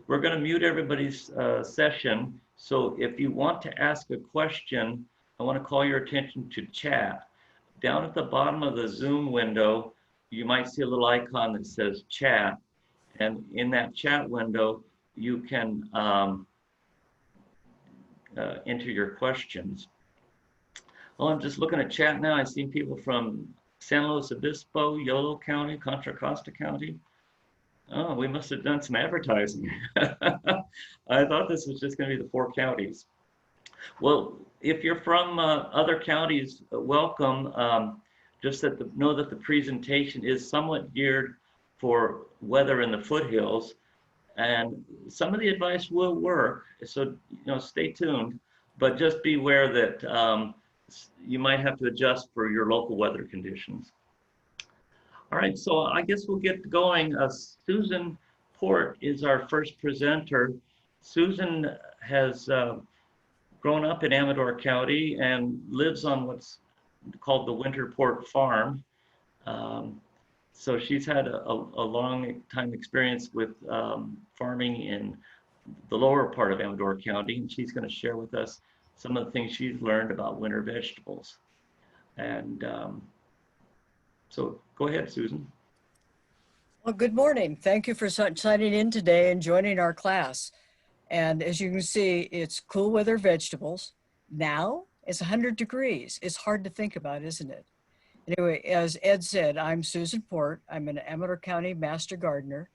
We're going to mute everybody's session. So if you want to ask a question, I want to call your attention to chat. Down at the bottom of the Zoom window, you might see a little icon that says chat. And in that chat window, you can enter your questions. Well, I'm just looking at chat now. I've seen people from San Luis Obispo, Yolo County, Contra Costa County. Oh, we must have done some advertising. I thought this was just going to be the 4 counties. Well, if you're from other counties, welcome. Just know that the presentation is somewhat geared for weather in the foothills, and some of the advice will work. So stay tuned, but just beware that you might have to adjust for your local weather conditions. All right, so I guess we'll get going. Susan Port is our first presenter. Susan has grown up in Amador County and lives on what's called the Winterport Farm. So she's had a long time experience with farming in the lower part of Amador County, and she's going to share with us some of the things she's learned about winter vegetables. And so go ahead, Susan. Well, good morning. Thank you for signing in today and joining our class. And as you can see, it's cool weather vegetables. Now it's 100 degrees. It's hard to think about, isn't it? Anyway, as Ed said, I'm Susan Port. I'm an Amador County Master Gardener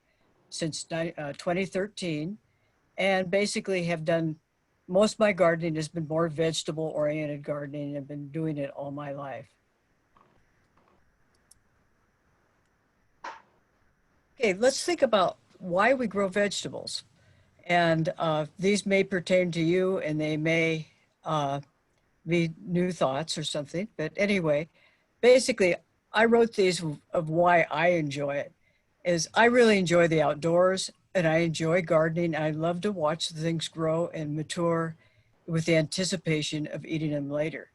since 2013, and basically have done, most of my gardening has been more vegetable-oriented gardening, and I've been doing it all my life. Okay, let's think about why we grow vegetables. And these may pertain to you, and they may be new thoughts or something. But anyway, basically, I wrote these of why I enjoy it. Is I really enjoy the outdoors, and I enjoy gardening. I love to watch the things grow and mature with the anticipation of eating them later.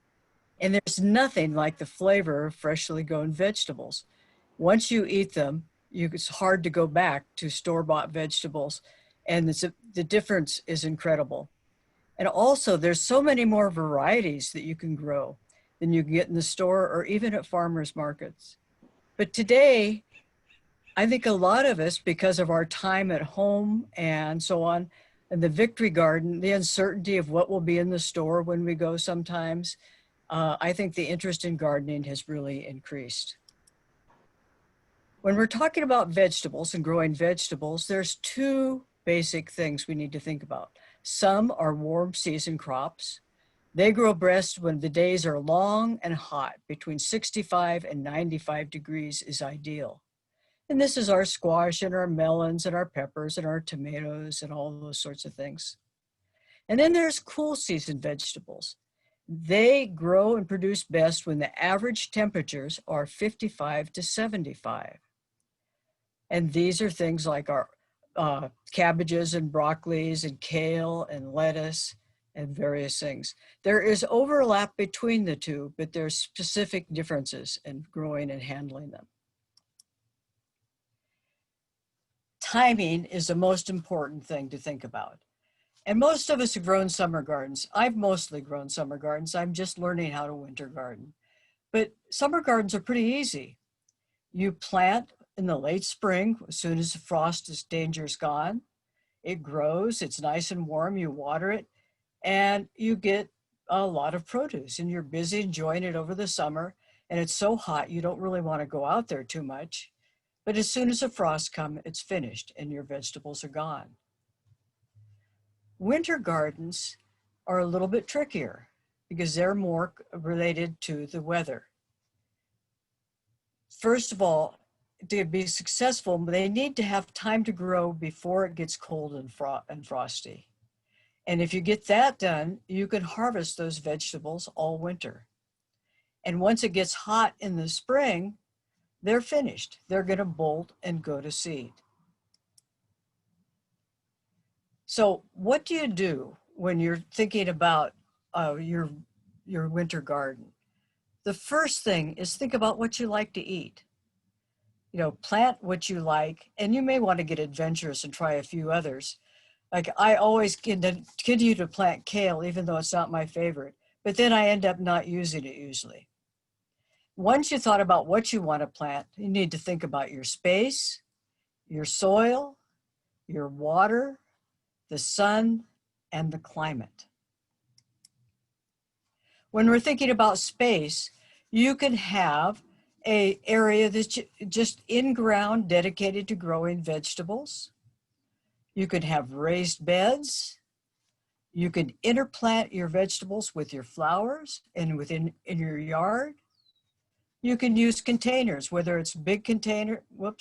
And there's nothing like the flavor of freshly grown vegetables. Once you eat them, it's hard to go back to store-bought vegetables, and the difference is incredible. And also, there's so many more varieties that you can grow than you can get in the store or even at farmers markets. But today, I think a lot of us, because of our time at home and so on, and the victory garden, the uncertainty of what will be in the store when we go sometimes, I think the interest in gardening has really increased. When we're talking about vegetables and growing vegetables, there's 2 basic things we need to think about. Some are warm season crops. They grow best when the days are long and hot. Between 65 and 95 degrees is ideal. And this is our squash and our melons and our peppers and our tomatoes and all those sorts of things. And then there's cool season vegetables. They grow and produce best when the average temperatures are 55 to 75. And these are things like our cabbages and broccolis and kale and lettuce and various things. There is overlap between the 2, but there's specific differences in growing and handling them. Timing is the most important thing to think about. And most of us have grown summer gardens. I've mostly grown summer gardens. I'm just learning how to winter garden. But summer gardens are pretty easy. You plant in the late spring, as soon as the frost danger is gone. It grows, it's nice and warm, you water it, and you get a lot of produce, and you're busy enjoying it over the summer, and it's so hot you don't really want to go out there too much. But as soon as the frost comes, it's finished, and your vegetables are gone. Winter gardens are a little bit trickier because they're more related to the weather. First of all, to be successful, they need to have time to grow before it gets cold and frosty. And if you get that done, you can harvest those vegetables all winter. And once it gets hot in the spring, they're finished. They're going to bolt and go to seed. So what do you do when you're thinking about your winter garden? The first thing is think about what you like to eat. Plant what you like, and you may want to get adventurous and try a few others. Like I always continue to plant kale, even though it's not my favorite, but then I end up not using it usually. Once you thought about what you want to plant, you need to think about your space, your soil, your water, the sun, and the climate. When we're thinking about space, you can have an area that's just in ground dedicated to growing vegetables. You could have raised beds. You could interplant your vegetables with your flowers and in your yard. You can use containers, whether it's big container, whether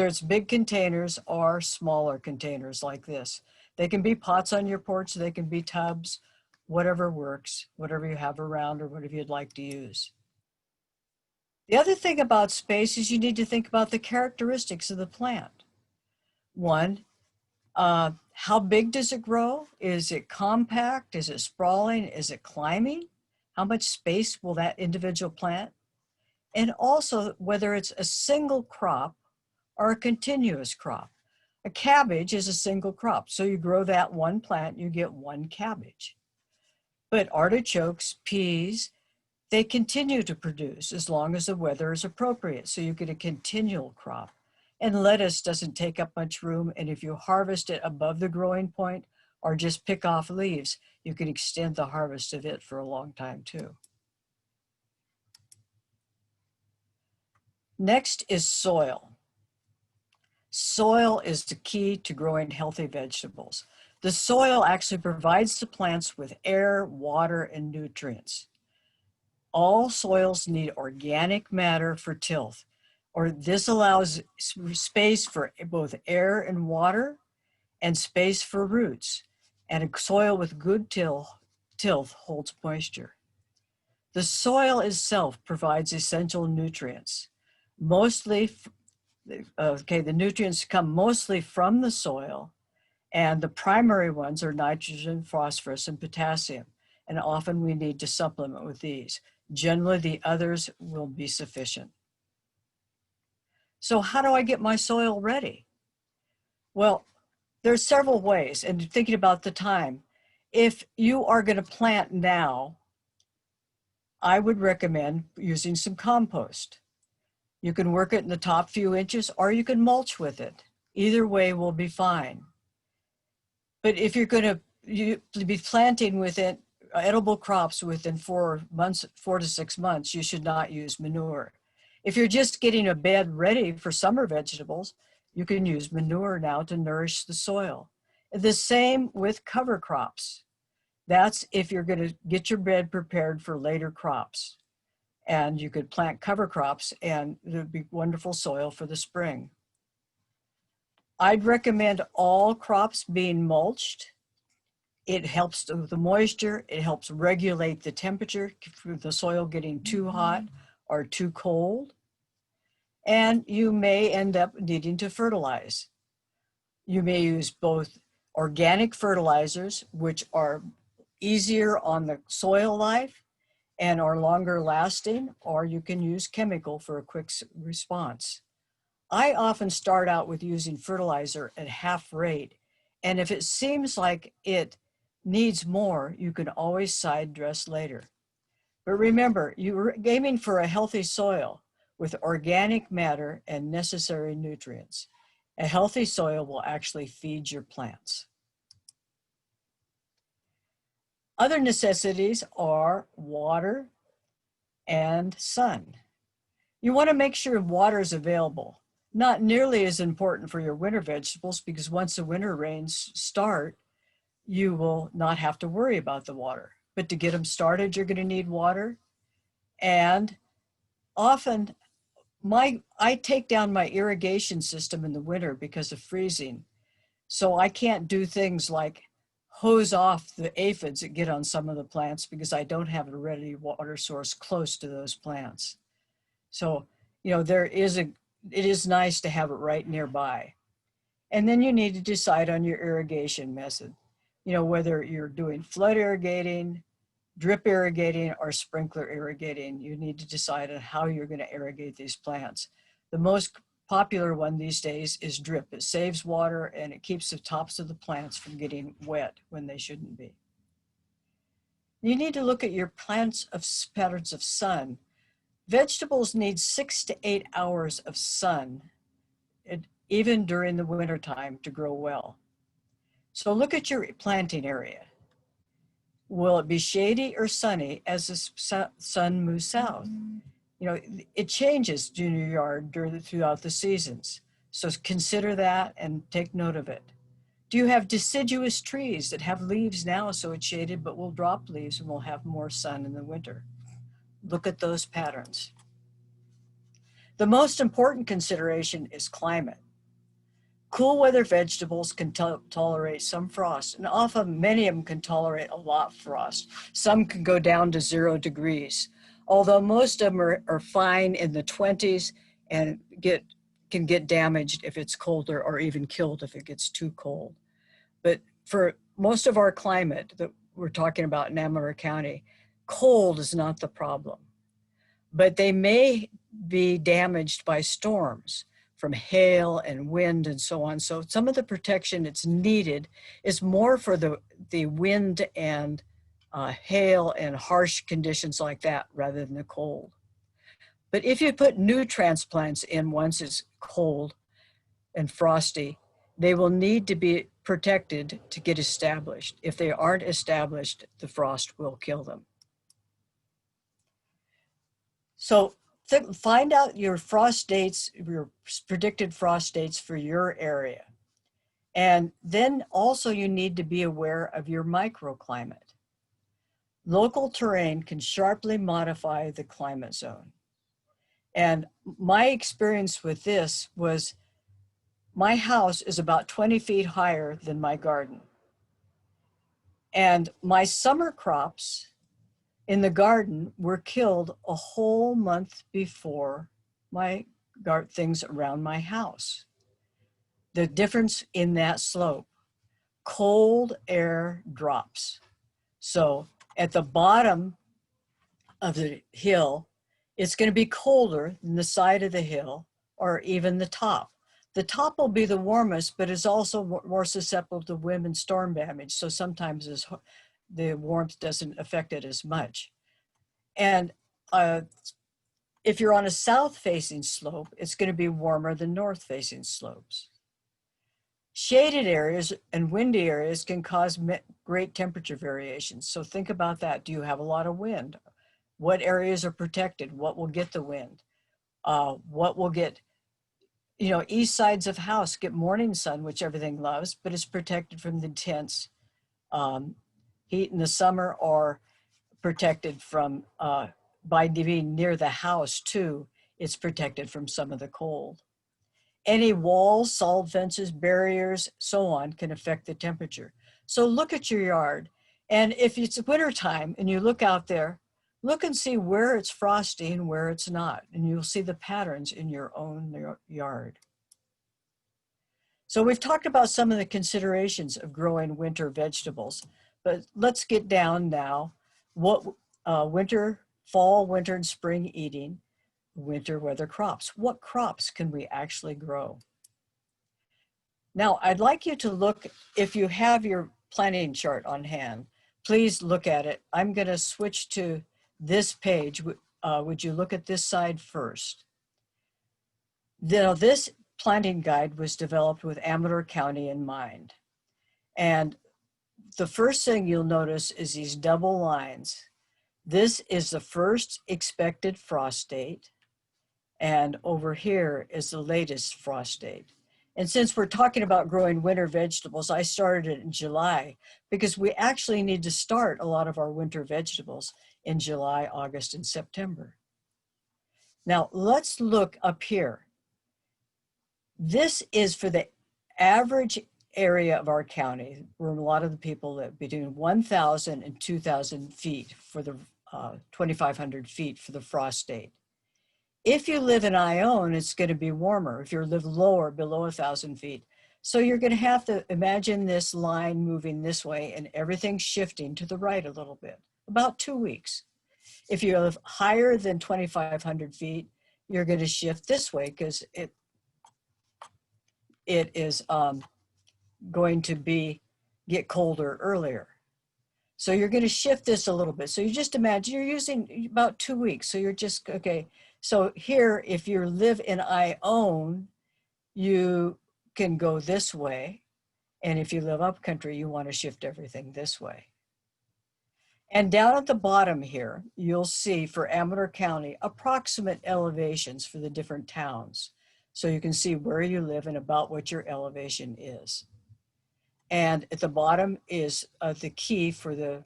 it's big containers or smaller containers like this. They can be pots on your porch, they can be tubs, whatever works, whatever you have around or whatever you'd like to use. The other thing about space is you need to think about the characteristics of the plant. One, how big does it grow? Is it compact? Is it sprawling? Is it climbing? How much space will that individual plant? And also whether it's a single crop or a continuous crop. A cabbage is a single crop. So you grow that one plant, you get one cabbage. But artichokes, peas, they continue to produce as long as the weather is appropriate. So you get a continual crop. And lettuce doesn't take up much room. And if you harvest it above the growing point or just pick off leaves, you can extend the harvest of it for a long time too. Next is soil. Soil is the key to growing healthy vegetables. The soil actually provides the plants with air, water, and nutrients. All soils need organic matter for tilth, or this allows space for both air and water and space for roots. And a soil with good tilth holds moisture. The soil itself provides essential nutrients. The nutrients come mostly from the soil, and the primary ones are nitrogen, phosphorus, and potassium. And often we need to supplement with these. Generally, the others will be sufficient. So how do I get my soil ready? Well, there's several ways, and thinking about the time. If you are going to plant now, I would recommend using some compost. You can work it in the top few inches, or you can mulch with it. Either way will be fine. But if you're going to be planting within edible crops within 4 to 6 months, you should not use manure. If you're just getting a bed ready for summer vegetables, you can use manure now to nourish the soil. The same with cover crops. That's if you're going to get your bed prepared for later crops. And you could plant cover crops and there'd be wonderful soil for the spring. I'd recommend all crops being mulched. It helps with the moisture. It helps regulate the temperature for the soil getting too hot or too cold. And you may end up needing to fertilize. You may use both organic fertilizers, which are easier on the soil life and are longer lasting, or you can use chemical for a quick response. I often start out with using fertilizer at half rate, and if it seems like it needs more, you can always side dress later. But remember, you're aiming for a healthy soil with organic matter and necessary nutrients. A healthy soil will actually feed your plants. Other necessities are water and sun. You want to make sure water is available. Not nearly as important for your winter vegetables because once the winter rains start, you will not have to worry about the water. But to get them started, you're going to need water. And often I take down my irrigation system in the winter because of freezing. So I can't do things like hose off the aphids that get on some of the plants because I don't have a ready water source close to those plants. So, it is nice to have it right nearby. And then you need to decide on your irrigation method, whether you're doing flood irrigating, drip irrigating, or sprinkler irrigating. You need to decide on how you're going to irrigate these plants. The most popular one these days is drip. It saves water and it keeps the tops of the plants from getting wet when they shouldn't be. You need to look at your plants of patterns of sun. Vegetables need 6 to 8 hours of sun, even during the winter time, to grow well. So look at your planting area. Will it be shady or sunny as the sun moves south? You know, it changes in your yard throughout the seasons. So consider that and take note of it. Do you have deciduous trees that have leaves now so it's shaded but will drop leaves and will have more sun in the winter? Look at those patterns. The most important consideration is climate. Cool weather vegetables can tolerate some frost, and often many of them can tolerate a lot of frost. Some can go down to 0 degrees, although most of them are fine in the 20s and can get damaged if it's colder or even killed if it gets too cold. But for most of our climate that we're talking about in Amador County, cold is not the problem. But they may be damaged by storms from hail and wind and so on. So some of the protection that's needed is more for the wind and hail and harsh conditions like that rather than the cold. But if you put new transplants in once it's cold and frosty, they will need to be protected to get established. If they aren't established, the frost will kill them. So find out your frost dates, your predicted frost dates for your area. And then also you need to be aware of your microclimate. Local terrain can sharply modify the climate zone. And my experience with this was my house is about 20 feet higher than my garden. And my summer crops in the garden were killed a whole month before my things around my house. The difference in that slope, cold air drops. So at the bottom of the hill, it's going to be colder than the side of the hill or even the top. The top will be the warmest, but it's also more susceptible to wind and storm damage. So sometimes the warmth doesn't affect it as much. And if you're on a south-facing slope, it's going to be warmer than north-facing slopes. Shaded areas and windy areas can cause great temperature variations. So think about that. Do you have a lot of wind? What areas are protected? What will get the wind? What will get, east sides of house get morning sun, which everything loves, but it's protected from the intense heat in the summer, or protected from, by being near the house too, it's protected from some of the cold. Any walls, solid fences, barriers, so on can affect the temperature. So look at your yard. And if it's wintertime and you look out there, look and see where it's frosty and where it's not. And you'll see the patterns in your own yard. So we've talked about some of the considerations of growing winter vegetables, but let's get down now. What fall, winter, and spring eating, winter weather crops. What crops can we actually grow? Now, I'd like you to look, if you have your planting chart on hand, please look at it. I'm going to switch to this page. Would you look at this side first? This planting guide was developed with Amador County in mind. And the first thing you'll notice is these double lines. This is the first expected frost date. And over here is the latest frost date. And since we're talking about growing winter vegetables, I started it in July because we actually need to start a lot of our winter vegetables in July, August, and September. Now let's look up here. This is for the average area of our county, where a lot of the people live, between 1,000 and 2,000 feet for the 2,500 feet for the frost date. If you live in Ione, it's going to be warmer. If you live lower, below 1,000 feet. So you're going to have to imagine this line moving this way and everything shifting to the right a little bit, about 2 weeks. If you live higher than 2,500 feet, you're going to shift this way because it is going to get colder earlier. So you're going to shift this a little bit. So you just imagine you're using about 2 weeks. So you're just, okay. So here, if you live in I own, you can go this way. And if you live up country, you want to shift everything this way. And down at the bottom here, you'll see for Amador County, approximate elevations for the different towns. So you can see where you live and about what your elevation is. And at the bottom is the key for the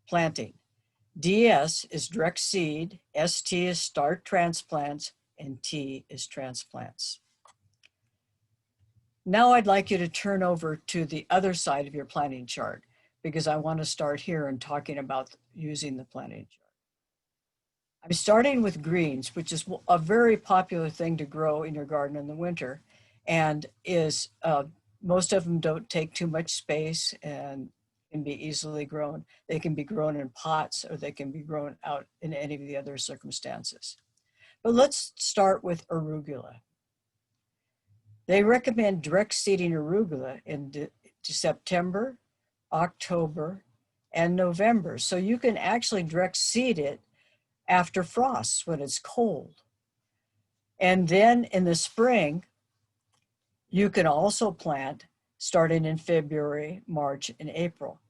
planting. DS is direct seed, ST is start transplants, and T is transplants. Now I'd like you to turn over to the other side of your planting chart, because I want to start here and talking about using the planting chart. I'm starting with greens, which is a very popular thing to grow in your garden in the winter, and is most of them don't take too much space and can be easily grown. They can be grown in pots, or they can be grown out in any of the other circumstances. But let's start with arugula. They recommend direct seeding arugula in September, October, and November. So you can actually direct seed it after frosts when it's cold. And then in the spring, you can also plant starting in February, March, and April.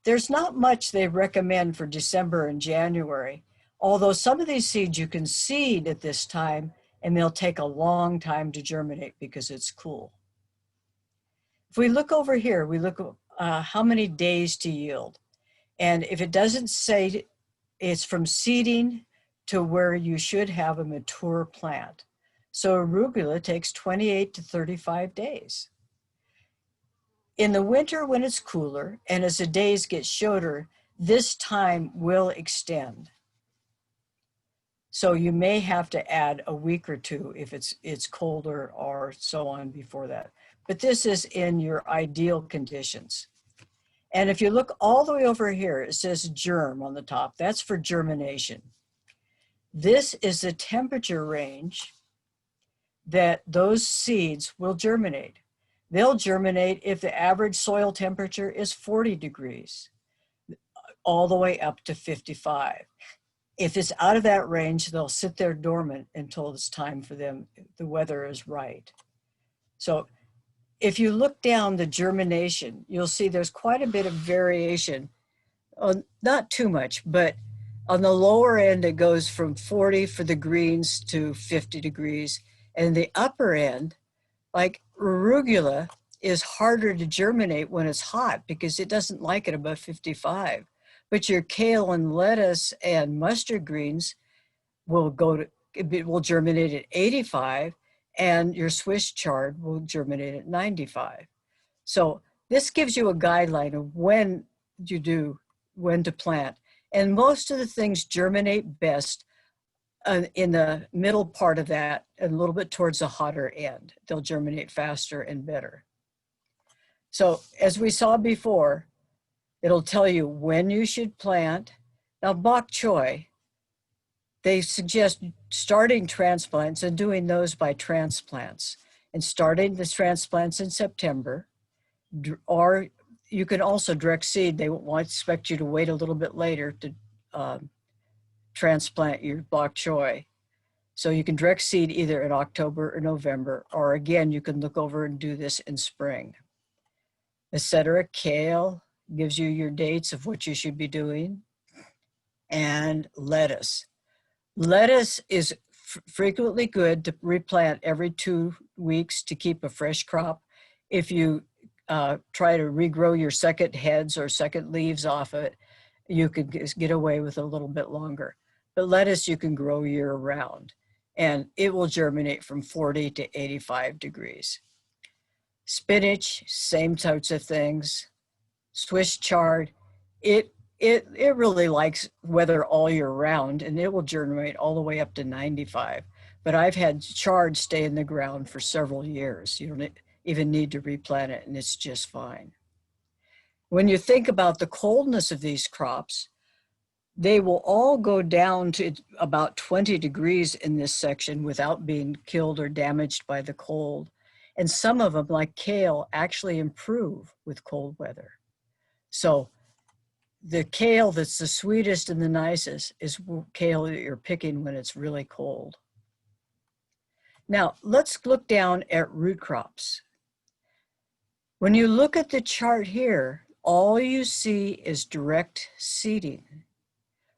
There's not much they recommend for December and January, although some of these seeds you can seed at this time and they'll take a long time to germinate because it's cool. If we look over here, we look how many days to yield. And if it doesn't say it's from seeding to where you should have a mature plant. So arugula takes 28 to 35 days. In the winter when it's cooler and as the days get shorter, this time will extend. So you may have to add a week or two if it's colder or so on before that. But this is in your ideal conditions. And if you look all the way over here, it says germ on the top. That's for germination. This is the temperature range that those seeds will germinate. They'll germinate if the average soil temperature is 40 degrees, all the way up to 55. If it's out of that range, they'll sit there dormant until it's time for them, the weather is right. So if you look down the germination, you'll see there's quite a bit of variation. Not too much, but on the lower end, it goes from 40 for the greens to 50 degrees. And the upper end, like arugula, is harder to germinate when it's hot because it doesn't like it above 55. But your kale and lettuce and mustard greens will germinate at 85, and your Swiss chard will germinate at 95. So this gives you a guideline of when to plant. And most of the things germinate best in the middle part of that, and a little bit towards the hotter end. They'll germinate faster and better. So as we saw before, it'll tell you when you should plant. Now bok choy, they suggest starting transplants and doing those by transplants, and starting the transplants in September, or you can also direct seed. They won't expect you to wait a little bit later to transplant your bok choy. So you can direct seed either in October or November, or again, you can look over and do this in spring. Etc. Kale gives you your dates of what you should be doing. And lettuce. Lettuce is frequently good to replant every 2 weeks to keep a fresh crop. If you try to regrow your second heads or second leaves off it, you could get away with a little bit longer. But lettuce you can grow year round, and it will germinate from 40 to 85 degrees. Spinach, same types of things. Swiss chard, it really likes weather all year round, and it will germinate all the way up to 95. But I've had chard stay in the ground for several years. You don't even need to replant it, and it's just fine. When you think about the coldness of these crops, they will all go down to about 20 degrees in this section without being killed or damaged by the cold. And some of them, like kale, actually improve with cold weather. So the kale that's the sweetest and the nicest is kale that you're picking when it's really cold. Now, let's look down at root crops. When you look at the chart here, all you see is direct seeding.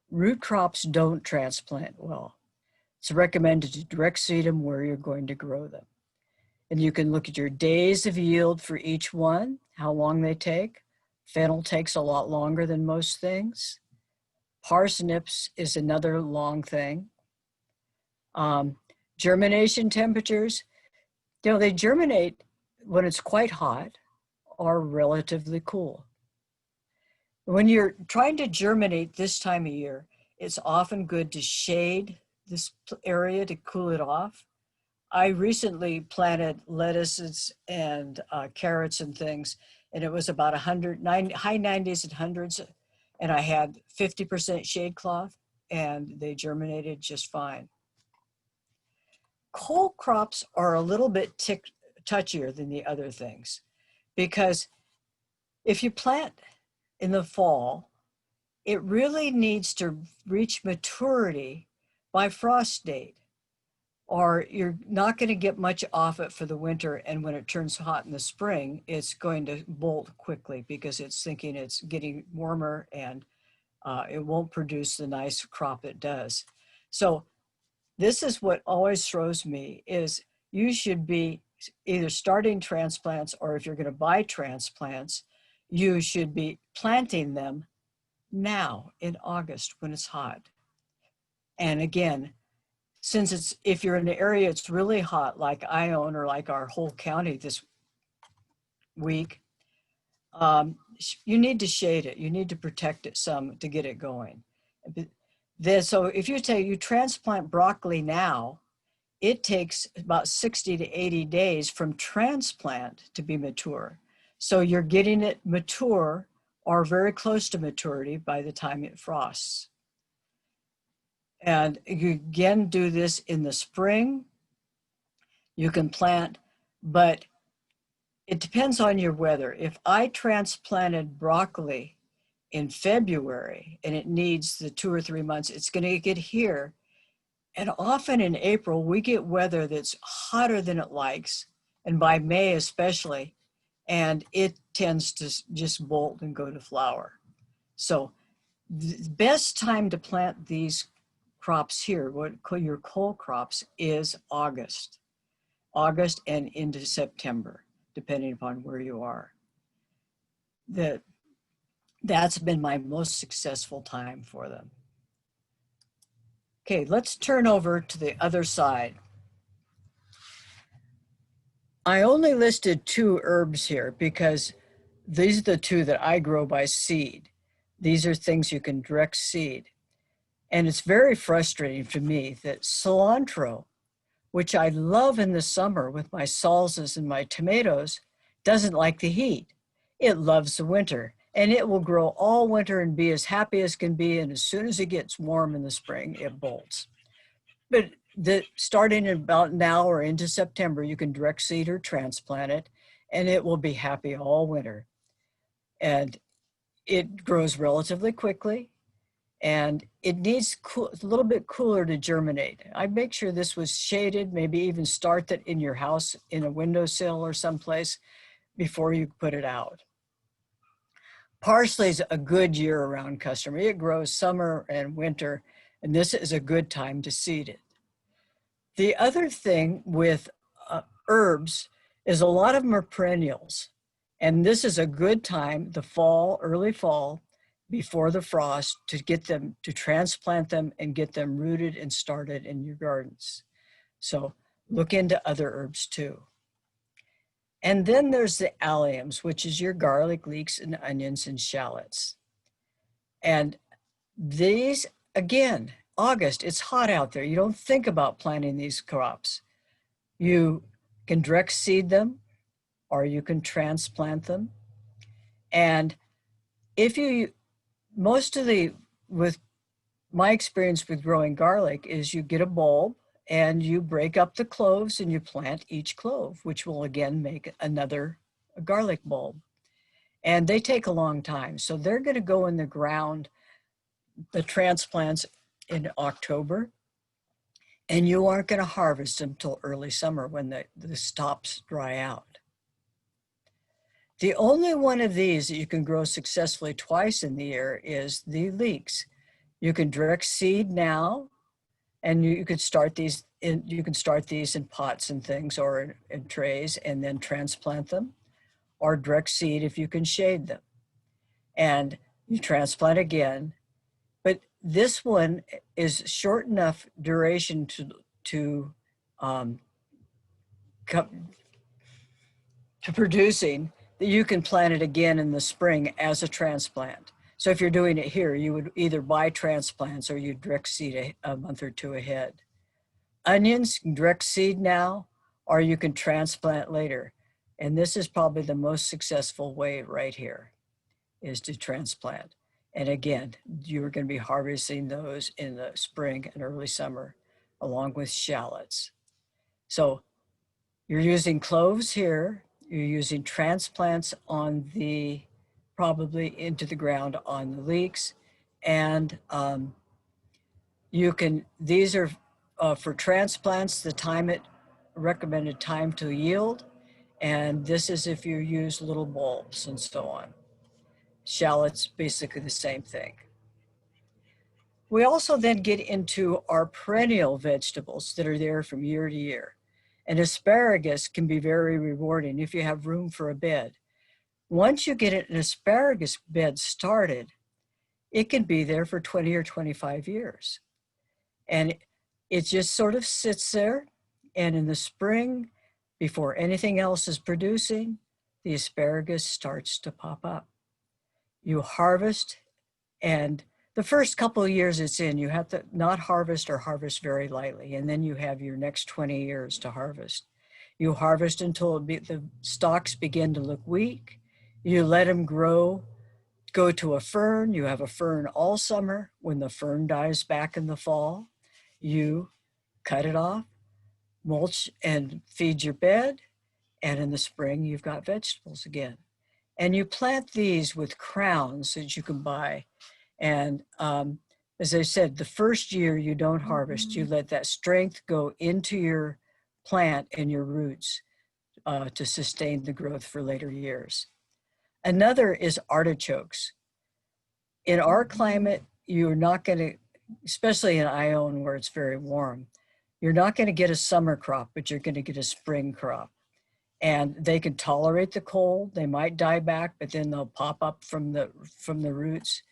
Root crops don't transplant well. It's recommended to direct seed them where you're going to grow them. And you can look at your days of yield for each one, how long they take. Fennel takes a lot longer than most things. Parsnips is another long thing. Germination temperatures, they germinate when it's quite hot or relatively cool. When you're trying to germinate this time of year, it's often good to shade this area to cool it off. I recently planted lettuces and carrots and things, and it was about high 90s and hundreds, and I had 50% shade cloth, and they germinated just fine. Cold crops are a little bit touchier than the other things, because if you plant in the fall, it really needs to reach maturity by frost date, or you're not going to get much off it for the winter. And when it turns hot in the spring, it's going to bolt quickly because it's thinking it's getting warmer, and it won't produce the nice crop it does. So this is what always throws me, is you should be either starting transplants, or if you're going to buy transplants, you should be planting them now in August when it's hot. And again, since if you're in an area it's really hot, like I own, or like our whole county this week, you need to shade it. You need to protect it some to get it going. So if you transplant broccoli now, it takes about 60 to 80 days from transplant to be mature. So you're getting it mature or very close to maturity by the time it frosts. And you again do this in the spring. You can plant, but it depends on your weather. If I transplanted broccoli in February and it needs the 2 or 3 months, it's going to get here. And often in April, we get weather that's hotter than it likes, and by May especially, and it tends to just bolt and go to flower. So the best time to plant these crops here, what your cold crops, is August and into September, depending upon where you are. That's been my most successful time for them. Okay, let's turn over to the other side. I only listed 2 herbs here because these are the 2 that I grow by seed. These are things you can direct seed. And it's very frustrating to me that cilantro, which I love in the summer with my salsas and my tomatoes, doesn't like the heat. It loves the winter, and it will grow all winter and be as happy as can be. And as soon as it gets warm in the spring, it bolts. But starting about now or into September, you can direct seed or transplant it, and it will be happy all winter. And it grows relatively quickly, and it needs a little bit cooler to germinate. I make sure this was shaded, maybe even start that in your house in a windowsill or someplace before you put it out. Parsley is a good year-round customer. It grows summer and winter, and this is a good time to seed it. The other thing with herbs is a lot of them are perennials, and this is a good time, the fall, early fall, before the frost, to get them, to transplant them and get them rooted and started in your gardens. So look into other herbs too. And then there's the alliums, which is your garlic, leeks, and onions and shallots. And these, again, August, it's hot out there. You don't think about planting these crops. You can direct seed them, or you can transplant them. And if you, with my experience with growing garlic is you get a bulb and you break up the cloves and you plant each clove, which will again make another garlic bulb. And they take a long time. So they're going to go in the ground, the transplants, in October. And you aren't going to harvest them till early summer when the stops dry out. The only one of these that you can grow successfully twice in the year is the leeks. You can direct seed now, and you could start these in pots and things or in trays and then transplant them, or direct seed if you can shade them. And you transplant again. But this one is short enough duration to producing that you can plant it again in the spring as a transplant. So if you're doing it here, you would either buy transplants or you direct seed a month or two ahead. Onions, direct seed now, or you can transplant later. And this is probably the most successful way right here, is to transplant. And again, you're going to be harvesting those in the spring and early summer, along with shallots. So you're using cloves here, you're using transplants on the, probably into the ground on the leeks. And you can, these are for transplants, the recommended time to yield. And this is if you use little bulbs and so on. Shallots, basically the same thing. We also then get into our perennial vegetables that are there from year to year. And asparagus can be very rewarding if you have room for a bed. Once you get an asparagus bed started, it can be there for 20 or 25 years. And it just sort of sits there. And in the spring, before anything else is producing, the asparagus starts to pop up. You harvest, and the first couple of years it's in, you have to not harvest or harvest very lightly. And then you have your next 20 years to harvest. You harvest until the stalks begin to look weak. You let them grow, go to a fern. You have a fern all summer. When the fern dies back in the fall, you cut it off, mulch and feed your bed. And in the spring, you've got vegetables again. And you plant these with crowns that you can buy. And as I said, the first year you don't harvest, you let that strength go into your plant and your roots to sustain the growth for later years. Another is artichokes. In our climate, you're not going to, especially in Ione where it's very warm, you're not going to get a summer crop, but you're going to get a spring crop. And they can tolerate the cold. They might die back, but then they'll pop up from the roots.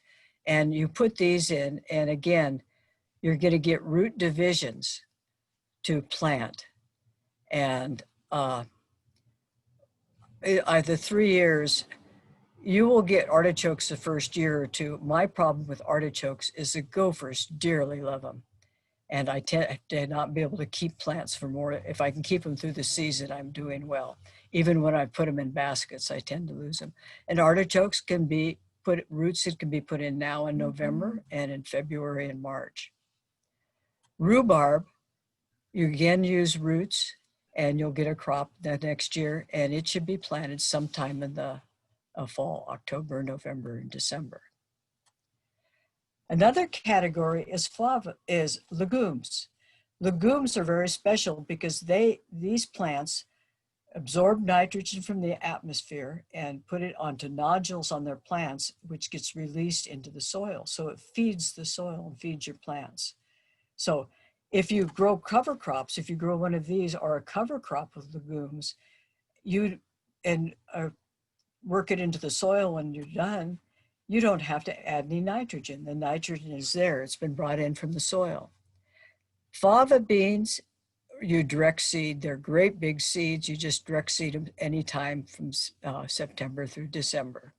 And you put these in, and again, you're going to get root divisions to plant. And the 3 years, you will get artichokes the first year or two. My problem with artichokes is the gophers dearly love them. And I tend to not be able to keep plants for more. If I can keep them through the season, I'm doing well. Even when I put them in baskets, I tend to lose them. And artichokes can be roots that can be put in now in November and in February and March. Rhubarb, you again use roots and you'll get a crop the next year, and it should be planted sometime in the fall, October, November, and December. Another category is legumes. Legumes are very special because these plants absorb nitrogen from the atmosphere and put it onto nodules on their plants, which gets released into the soil. So it feeds the soil and feeds your plants. So if you grow cover crops, if you grow one of these or a cover crop of legumes, work it into the soil when you're done, you don't have to add any nitrogen. The nitrogen is there. It's been brought in from the soil. Fava beans, you direct seed. They're great big seeds. You just direct seed them anytime from September through December.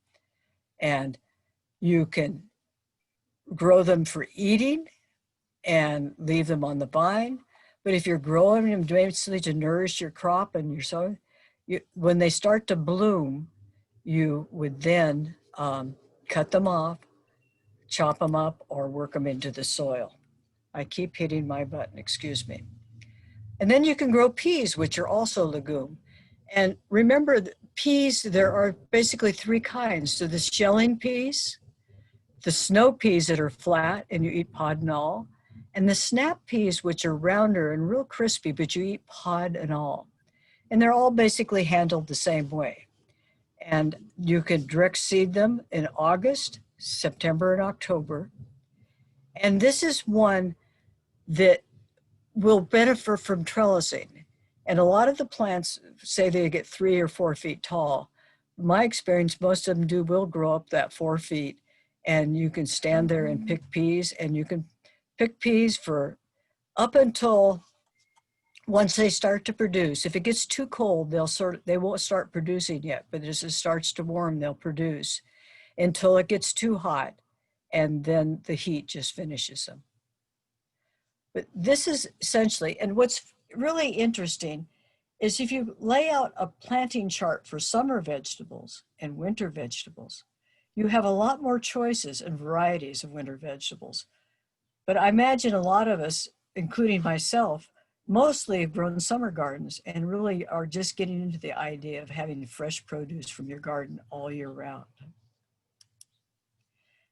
And you can grow them for eating and leave them on the vine. But if you're growing them basically to nourish your crop and your soil, when they start to bloom, you would then cut them off, chop them up or work them into the soil. I keep hitting my button, excuse me. And then you can grow peas, which are also legume. And remember, peas, there are basically three kinds. So the shelling peas, the snow peas that are flat and you eat pod and all, and the snap peas, which are rounder and real crispy, but you eat pod and all. And they're all basically handled the same way. And you can direct seed them in August, September, and October. And this is one that will benefit from trellising. And a lot of the plants say they get 3 or 4 feet tall. My experience, most of them will grow up that 4 feet, and you can stand there and pick peas, and you can pick peas for up until once they start to produce. If it gets too cold, they won't start producing yet, but as it starts to warm, they'll produce until it gets too hot, and then the heat just finishes them. But this is essentially, and what's really interesting is if you lay out a planting chart for summer vegetables and winter vegetables, you have a lot more choices and varieties of winter vegetables. But I imagine a lot of us, including myself, mostly have grown summer gardens and really are just getting into the idea of having fresh produce from your garden all year round.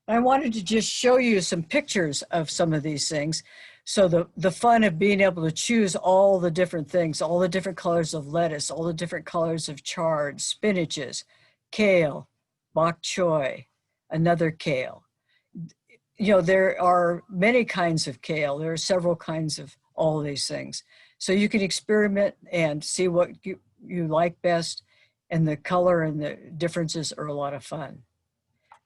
I wanted to just show you some pictures of some of these things. So the fun of being able to choose all the different things, all the different colors of lettuce, all the different colors of chard, spinaches, kale, bok choy, another kale. You know, there are many kinds of kale. There are several kinds of all of these things. So you can experiment and see what you like best, and the color and the differences are a lot of fun.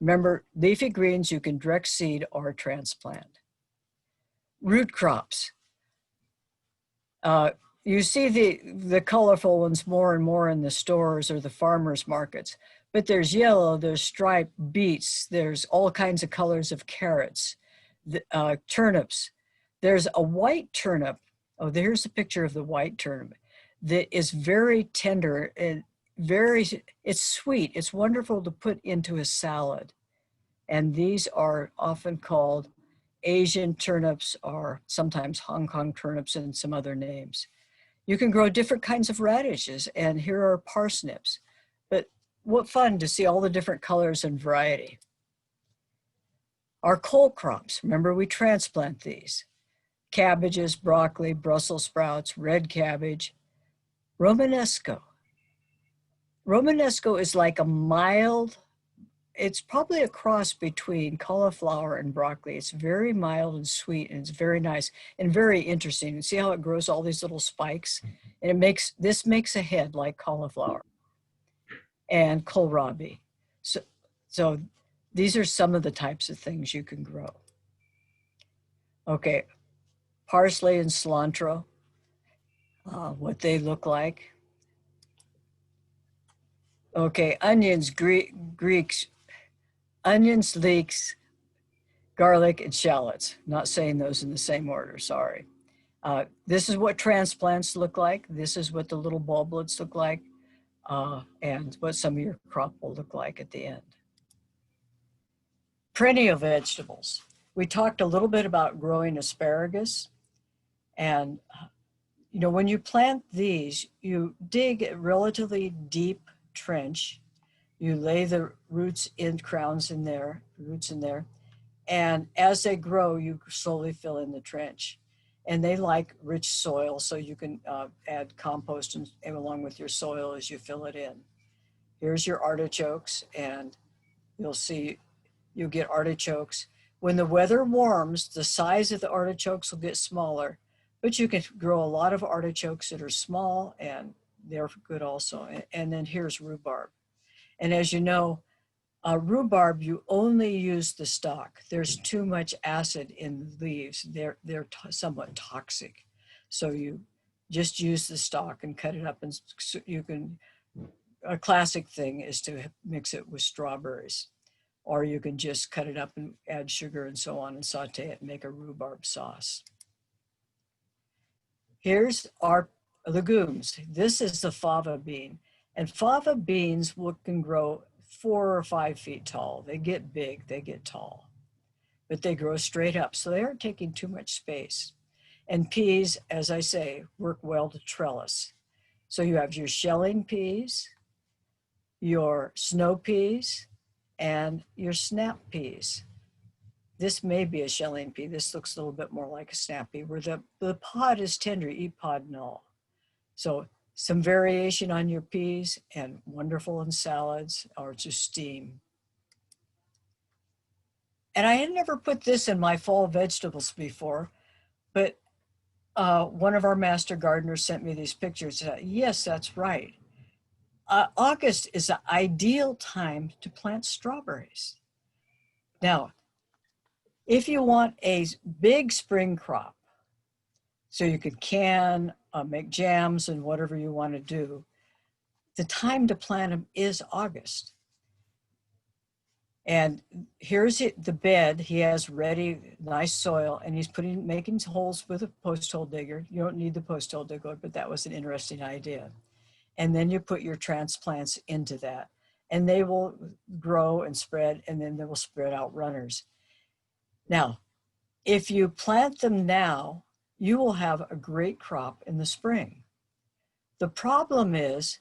Remember, leafy greens you can direct seed or transplant. Root crops. You see the colorful ones more and more in the stores or the farmers markets, but there's yellow, there's striped beets, there's all kinds of colors of carrots, turnips. There's a white turnip. Oh, there's a picture of the white turnip that is very tender and it's sweet. It's wonderful to put into a salad. And these are often called Asian turnips or sometimes Hong Kong turnips and some other names. You can grow different kinds of radishes, and here are parsnips. But what fun to see all the different colors and variety. Our cole crops, remember we transplant these. Cabbages, broccoli, Brussels sprouts, red cabbage, Romanesco. Romanesco is like a mild, it's probably a cross between cauliflower and broccoli. It's very mild and sweet, and it's very nice and very interesting. You see how it grows all these little spikes? And this makes a head like cauliflower. And kohlrabi. So these are some of the types of things you can grow. Okay, parsley and cilantro, what they look like. Okay, onions, Greeks, onions, leeks, garlic, and shallots. Not saying those in the same order, sorry. This is what transplants look like. This is what the little bulblets look like, and what some of your crop will look like at the end. Perennial vegetables. We talked a little bit about growing asparagus, and you know, when you plant these, you dig a relatively deep trench. You lay the roots in crowns in there, roots in there, and as they grow, you slowly fill in the trench. And they like rich soil, so you can add compost and along with your soil as you fill it in. Here's your artichokes, and you'll see you'll get artichokes. When the weather warms, the size of the artichokes will get smaller, but you can grow a lot of artichokes that are small, and they're good also. And then here's rhubarb. And as you know, rhubarb, you only use the stalk. There's too much acid in the leaves. They're somewhat toxic. So you just use the stalk and cut it up, and you can, a classic thing is to mix it with strawberries, or you can just cut it up and add sugar and so on and saute it and make a rhubarb sauce. Here's our legumes. This is the fava bean, and fava beans can grow 4 or 5 feet tall. They get big, they get tall. but they grow straight up. So they aren't taking too much space. And peas, as I say, work well to trellis. So you have your shelling peas, your snow peas, and your snap peas. This may be a shelling pea. This looks a little bit more like a snap pea, where the pod is tender, eat pod and all. So some variation on your peas and wonderful in salads or to steam. And I had never put this in my fall vegetables before, but one of our master gardeners sent me these pictures. Yes, that's right. August is the ideal time to plant strawberries. Now, if you want a big spring crop, so you could can, make jams and whatever you want to do, the time to plant them is August. And here's the bed. He has ready, nice soil, and he's making holes with a post hole digger. You don't need the post hole digger, but that was an interesting idea. And then you put your transplants into that, and they will grow and spread, and then they will spread out runners. Now, if you plant them now, you will have a great crop in the spring. The problem is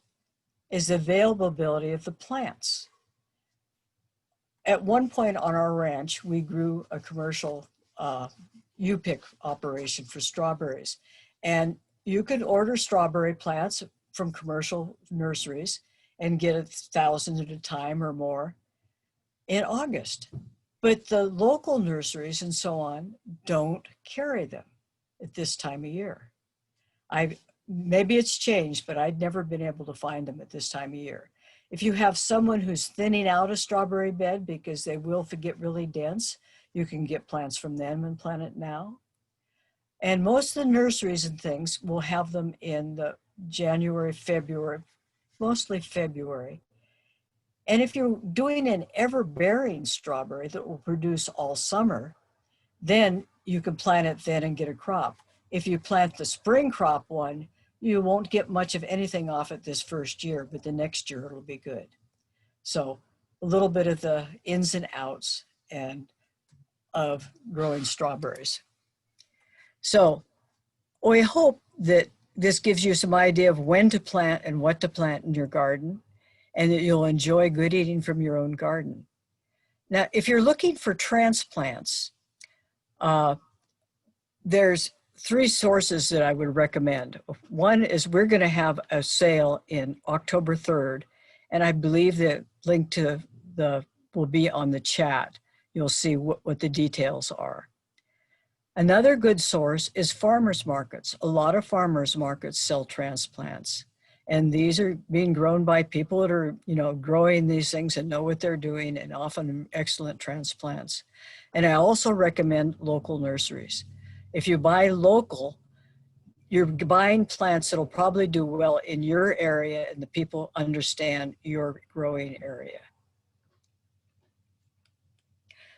the availability of the plants. At one point on our ranch, we grew a commercial U-pick operation for strawberries. And you could order strawberry plants from commercial nurseries and get 1,000 at a time or more in August. But the local nurseries and so on don't carry them at this time of year. Maybe it's changed, but I'd never been able to find them at this time of year. If you have someone who's thinning out a strawberry bed because they will get really dense, you can get plants from them and plant it now. And most of the nurseries and things will have them in the January, February, mostly February. And if you're doing an ever-bearing strawberry that will produce all summer, then you can plant it then and get a crop. If you plant the spring crop one, you won't get much of anything off it this first year, but the next year it'll be good. So a little bit of the ins and outs of growing strawberries. So we hope that this gives you some idea of when to plant and what to plant in your garden, and that you'll enjoy good eating from your own garden. Now, if you're looking for transplants, there's 3 sources that I would recommend. One is we're going to have a sale in October 3rd, and I believe the link to will be on the chat. You'll see what the details are. Another good source is farmers markets. A lot of farmers markets sell transplants, and these are being grown by people that are, growing these things and know what they're doing, and often excellent transplants. And I also recommend local nurseries. If you buy local, you're buying plants that'll probably do well in your area and the people understand your growing area.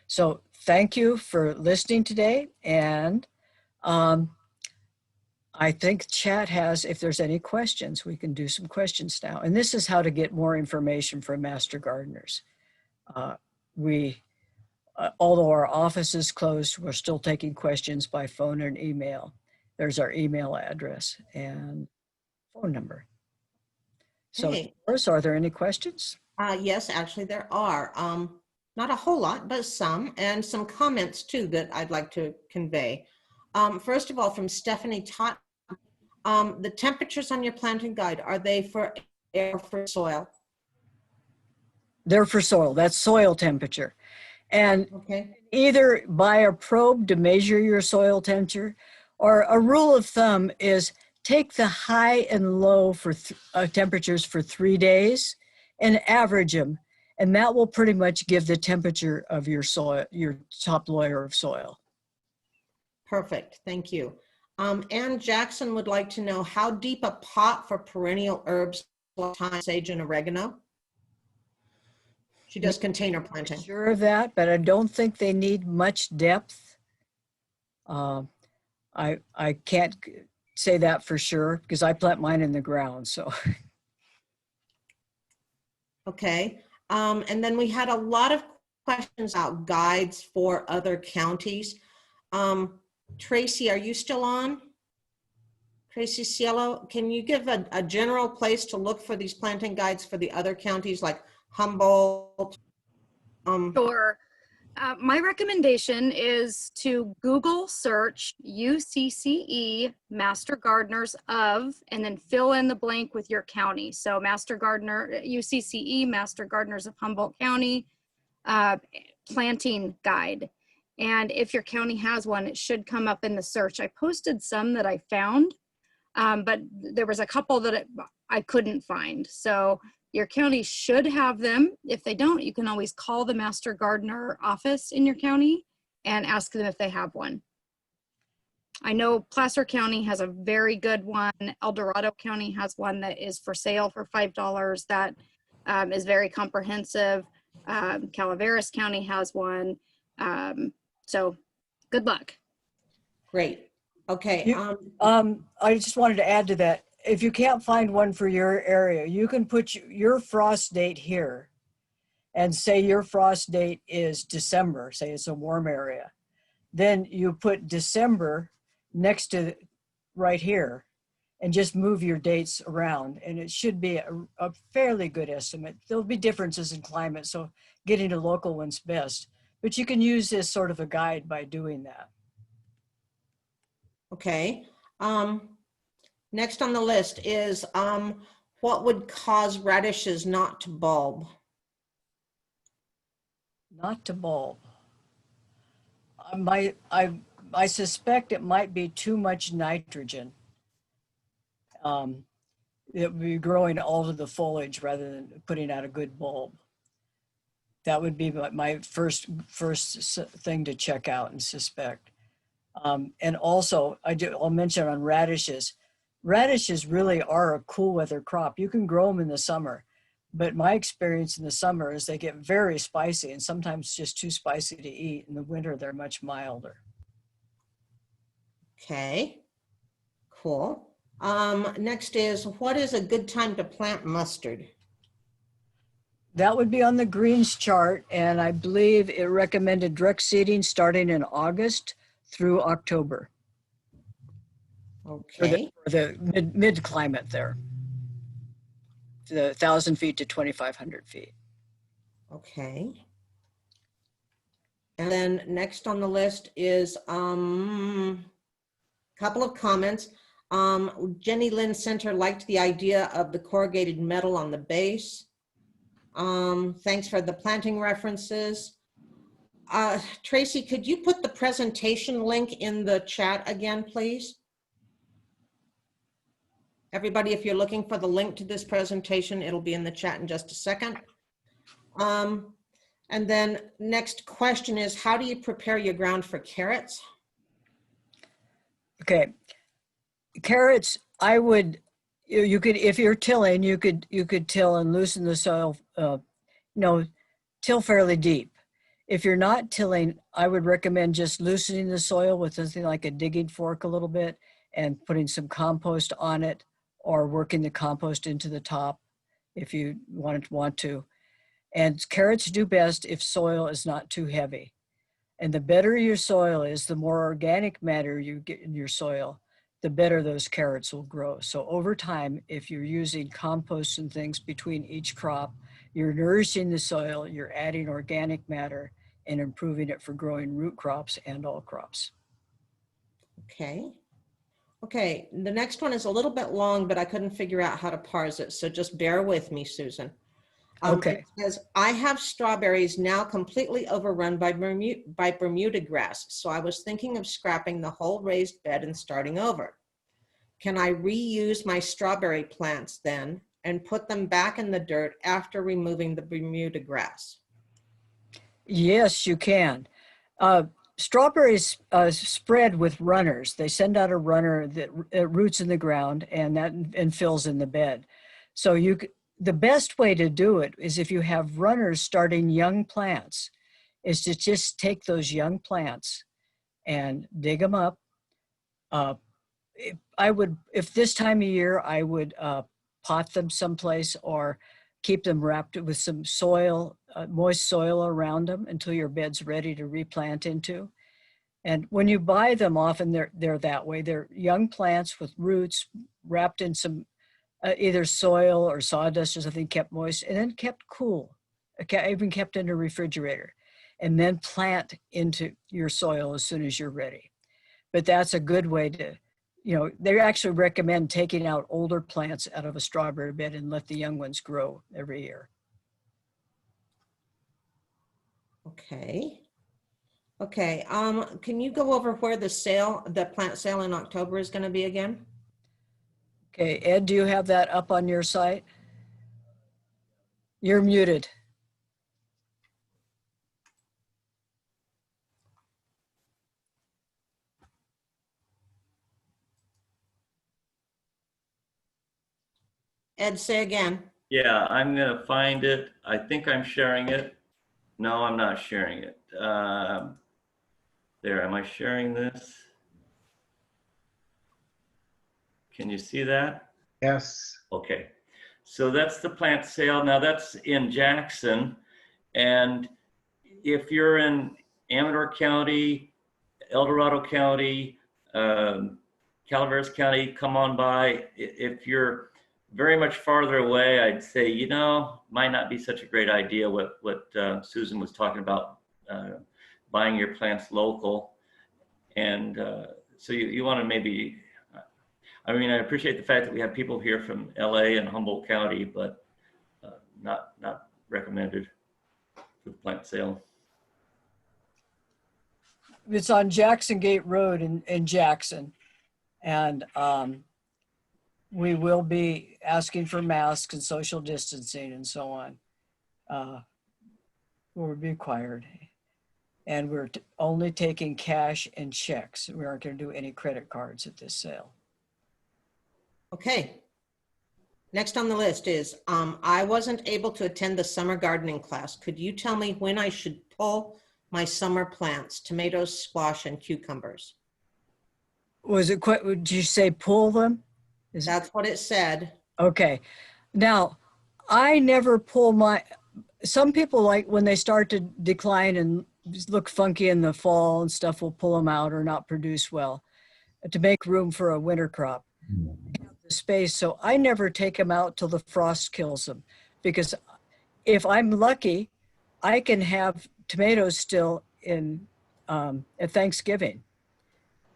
So thank you for listening today. And I think chat has, if there's any questions, we can do some questions now. And this is how to get more information from master gardeners. Although our office is closed, we're still taking questions by phone and email. There's our email address and phone number. So, Hey. Doris, are there any questions? Yes, actually there are. Not a whole lot, but some, and some comments too that I'd like to convey. First of all, from Stephanie Tot, the temperatures on your planting guide, are they for air or for soil? They're for soil. That's soil temperature. And okay. Either buy a probe to measure your soil temperature, or a rule of thumb is take the high and low for temperatures for 3 days and average them. And that will pretty much give the temperature of your soil, your top layer of soil. Perfect, thank you. Ann Jackson would like to know how deep a pot for perennial herbs, thyme, sage, and oregano? She does container planting. I'm sure of that, but I don't think they need much depth. I can't say that for sure because I plant mine in the ground, so. Okay, and then we had a lot of questions about guides for other counties. Tracy, are you still on? Tracy Cielo, can you give a general place to look for these planting guides for the other counties like Humboldt? Sure. My recommendation is to Google search UCCE Master Gardeners of, and then fill in the blank with your county. So Master Gardener, UCCE Master Gardeners of Humboldt County planting guide. And if your county has one, it should come up in the search. I posted some that I found, but there was a couple that I couldn't find. So your county should have them. If they don't, you can always call the Master Gardener office in your county and ask them if they have one. I know Placer County has a very good one. El Dorado County has one that is for sale for $5 that is very comprehensive. Calaveras County has one. So good luck. Great. Okay. I just wanted to add to that. If you can't find one for your area, you can put your frost date here and say your frost date is December, say it's a warm area. Then you put December next to right here and just move your dates around. And it should be a fairly good estimate. There'll be differences in climate, so getting a local one's best. But you can use this sort of a guide by doing that. Okay. Next on the list is what would cause radishes not to bulb? Not to bulb. I suspect it might be too much nitrogen. It would be growing all of the foliage rather than putting out a good bulb. That would be my first thing to check out and suspect. And also, I'll mention on radishes. Radishes really are a cool weather crop. You can grow them in the summer, but my experience in the summer is they get very spicy and sometimes just too spicy to eat. In the winter, they're much milder. Okay, cool. Next is, what is a good time to plant mustard? That would be on the greens chart, and I believe it recommended direct seeding starting in August through October. Okay. For the mid climate there, the 1,000 feet to 2,500 feet. Okay. And then next on the list is a couple of comments. Jenny Lynn Center liked the idea of the corrugated metal on the base. Thanks for the planting references. Tracy, could you put the presentation link in the chat again, please? Everybody, if you're looking for the link to this presentation, it'll be in the chat in just a second. And then next question is, how do you prepare your ground for carrots? Okay, carrots, you could, if you're tilling, you could till and loosen the soil, till fairly deep. If you're not tilling, I would recommend just loosening the soil with something like a digging fork a little bit and putting some compost on it, or working the compost into the top if you want to. And carrots do best if soil is not too heavy. And the better your soil is, the more organic matter you get in your soil, the better those carrots will grow. So over time, if you're using compost and things between each crop, you're nourishing the soil, you're adding organic matter and improving it for growing root crops and all crops. Okay. Okay, the next one is a little bit long, but I couldn't figure out how to parse it. So just bear with me, Susan. Okay. It says, I have strawberries now completely overrun by Bermuda grass. So I was thinking of scrapping the whole raised bed and starting over. Can I reuse my strawberry plants then and put them back in the dirt after removing the Bermuda grass? Yes, you can. Strawberries spread with runners. They send out a runner that roots in the ground and fills in the bed. So the best way to do it is if you have runners starting young plants, is to just take those young plants and dig them up. If this time of year, I would pot them someplace or keep them wrapped with some soil, moist soil around them until your bed's ready to replant into. And when you buy them, often they're that way. They're young plants with roots wrapped in some either soil or sawdust or something, kept moist, and then kept cool, even kept in a refrigerator, and then plant into your soil as soon as you're ready. But that's a good way to, they actually recommend taking out older plants out of a strawberry bed and let the young ones grow every year. Okay. Okay, can you go over where the plant sale in October is going to be again? Okay, Ed, do you have that up on your site? You're muted. Ed, say again. Yeah, I'm gonna find it. I think I'm sharing it. No, I'm not sharing it. There, am I sharing this? Can you see that? Yes. Okay, so that's the plant sale. Now that's in Jackson. And if you're in Amador County, El Dorado County, Calaveras County, come on by. If you're very much farther away, I'd say, might not be such a great idea what Susan was talking about, buying your plants local. And so you want to maybe, I appreciate the fact that we have people here from LA and Humboldt County, but not recommended for the plant sale. It's on Jackson Gate Road in Jackson. And we will be asking for masks and social distancing and so on. Will be required. And we're only taking cash and checks. We aren't going to do any credit cards at this sale. Okay. Next on the list is, I wasn't able to attend the summer gardening class. Could you tell me when I should pull my summer plants, tomatoes, squash, and cucumbers? Was it quite, did you say pull them? That's what it said. Okay. Now, I never pull some people, like when they start to decline and look funky in the fall and stuff, will pull them out or not produce well to make room for a winter crop. The space. So I never take them out till the frost kills them, because if I'm lucky, I can have tomatoes still in at Thanksgiving.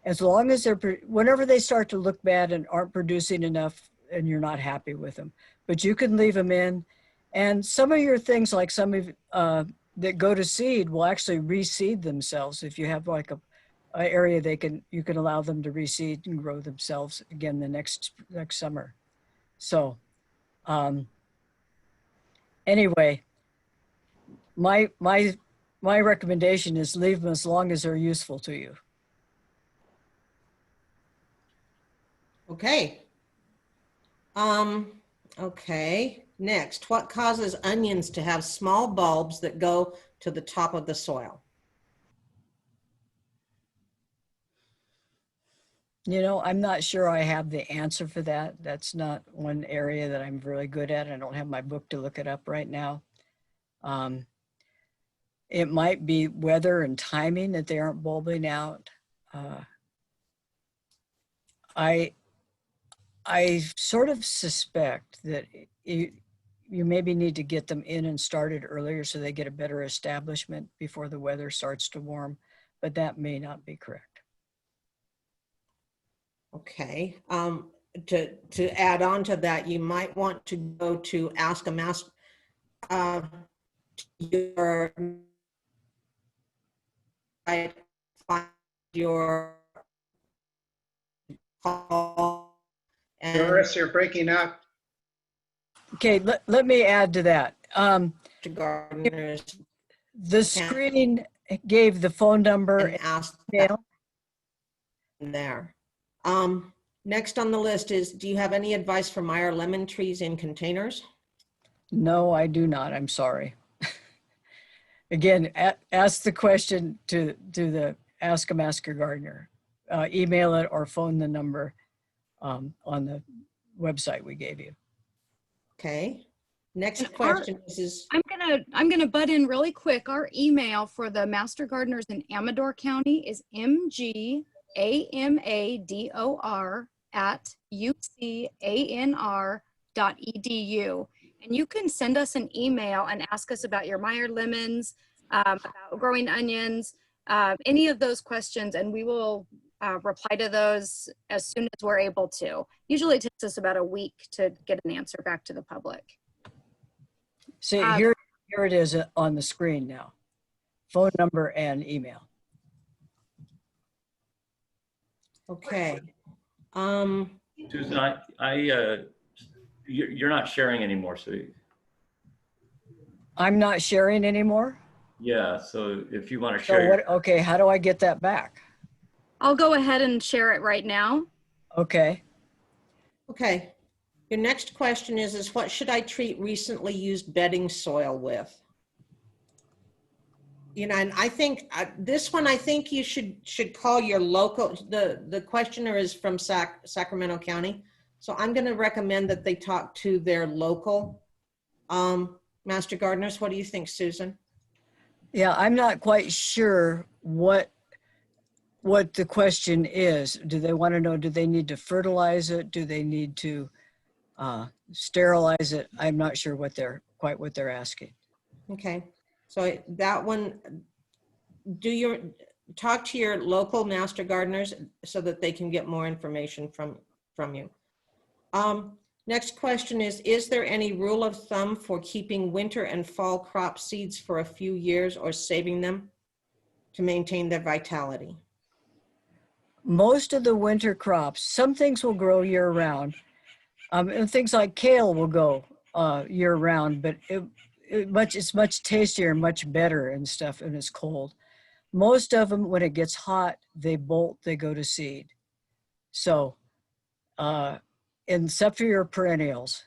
As long as whenever they start to look bad and aren't producing enough and you're not happy with them, but you can leave them in. And some of your things, like some of that go to seed, will actually reseed themselves. If you have like a area you can allow them to reseed and grow themselves again the next summer. So anyway, my recommendation is leave them as long as they're useful to you. Okay. Okay. Next, what causes onions to have small bulbs that go to the top of the soil? I'm not sure I have the answer for that. That's not one area that I'm really good at. I don't have my book to look it up right now. It might be weather and timing that they aren't bulbing out. I sort of suspect that you maybe need to get them in and started earlier so they get a better establishment before the weather starts to warm, but that may not be correct. Okay. To add on to that, you might want to go to Ask a Master. Find your call. Doris, you're breaking up. Okay, let me add to that. To gardeners. The screen gave the phone number And ask that there. Next on the list is, do you have any advice for Meyer lemon trees in containers? No, I do not. I'm sorry. Again, ask the question to the Ask a Master Gardener. Email it or phone the number on the website we gave you. Okay. Next And our- question is, I'm gonna butt in really quick. Our email for the master gardeners in Amador County is mgamador@ucanr.edu. And you can send us an email and ask us about your Meyer lemons, about growing onions, any of those questions, and we will reply to those as soon as we're able to. Usually it takes us about a week to get an answer back to the public. See, here it is on the screen now. Phone number and email. okay. Susan, you're not sharing anymore, so I'm not sharing anymore. yeah. So if you want to So share, what, okay, how do I get that back? I'll go ahead and share it right now. Okay. Okay. Your next question is what should I treat recently used bedding soil with? You know, and I think this one, I think you should call your local, the questioner is from Sacramento County. So I'm going to recommend that they talk to their local master gardeners. What do you think, Susan? Yeah, I'm not quite sure what the question is. Do they want to know, do they need to fertilize it? Do they need to sterilize it? I'm not sure what they're asking. Okay. So that one, talk to your local master gardeners so that they can get more information from you. Next question is there any rule of thumb for keeping winter and fall crop seeds for a few years or saving them to maintain their vitality? Most of the winter crops, some things will grow year round. And things like kale will go year round, but it's much tastier and much better and stuff when it's cold. Most of them, when it gets hot, they bolt, they go to seed. So except for your perennials,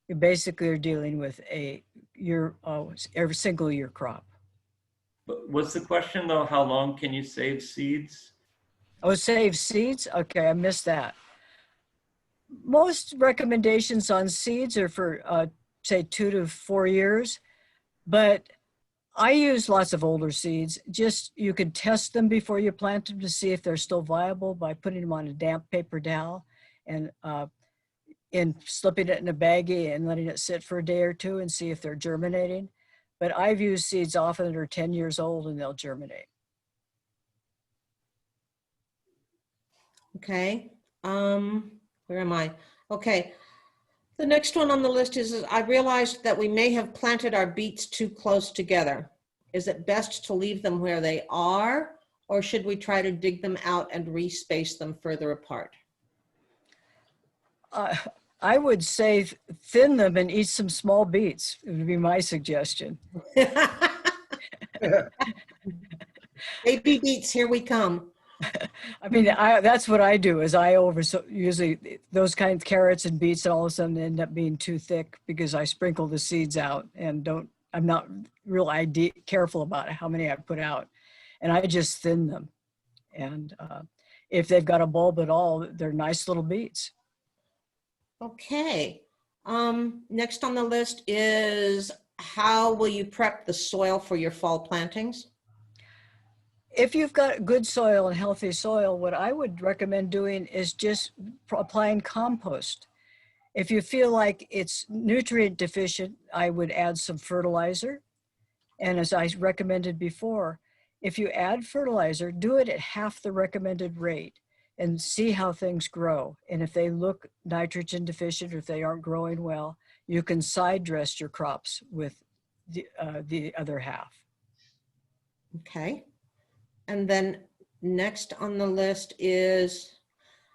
you basically are dealing with every single year crop. but what's the question though? How long can you save seeds? Oh, save seeds? Okay, I missed that. Most recommendations on seeds are for, say, 2 to 4 years, but I use lots of older seeds. Just, you can test them before you plant them to see if they're still viable by putting them on a damp paper towel and slipping it in a baggie and letting it sit for a day or two and see if they're germinating. But I've used seeds often that are 10 years old and they'll germinate. Okay. Where am I? Okay. The next one on the list is I realized that we may have planted our beets too close together. Is it best to leave them where they are, or should we try to dig them out and respace them further apart? I would say thin them and eat some small beets. It would be my suggestion. Baby beets, here we come. I mean, that's what I do is usually those kinds of carrots and beets all of a sudden end up being too thick because I sprinkle the seeds out and I'm not real careful about how many I put out, and I just thin them. And if they've got a bulb at all, they're nice little beets. Okay. Next on the list is how will you prep the soil for your fall plantings? If you've got good soil and healthy soil, what I would recommend doing is just applying compost. If you feel like it's nutrient deficient, I would add some fertilizer. And as I recommended before, if you add fertilizer, do it at half the recommended rate and see how things grow. And if they look nitrogen deficient or if they aren't growing well, you can side dress your crops with the other half. Okay. And then next on the list is,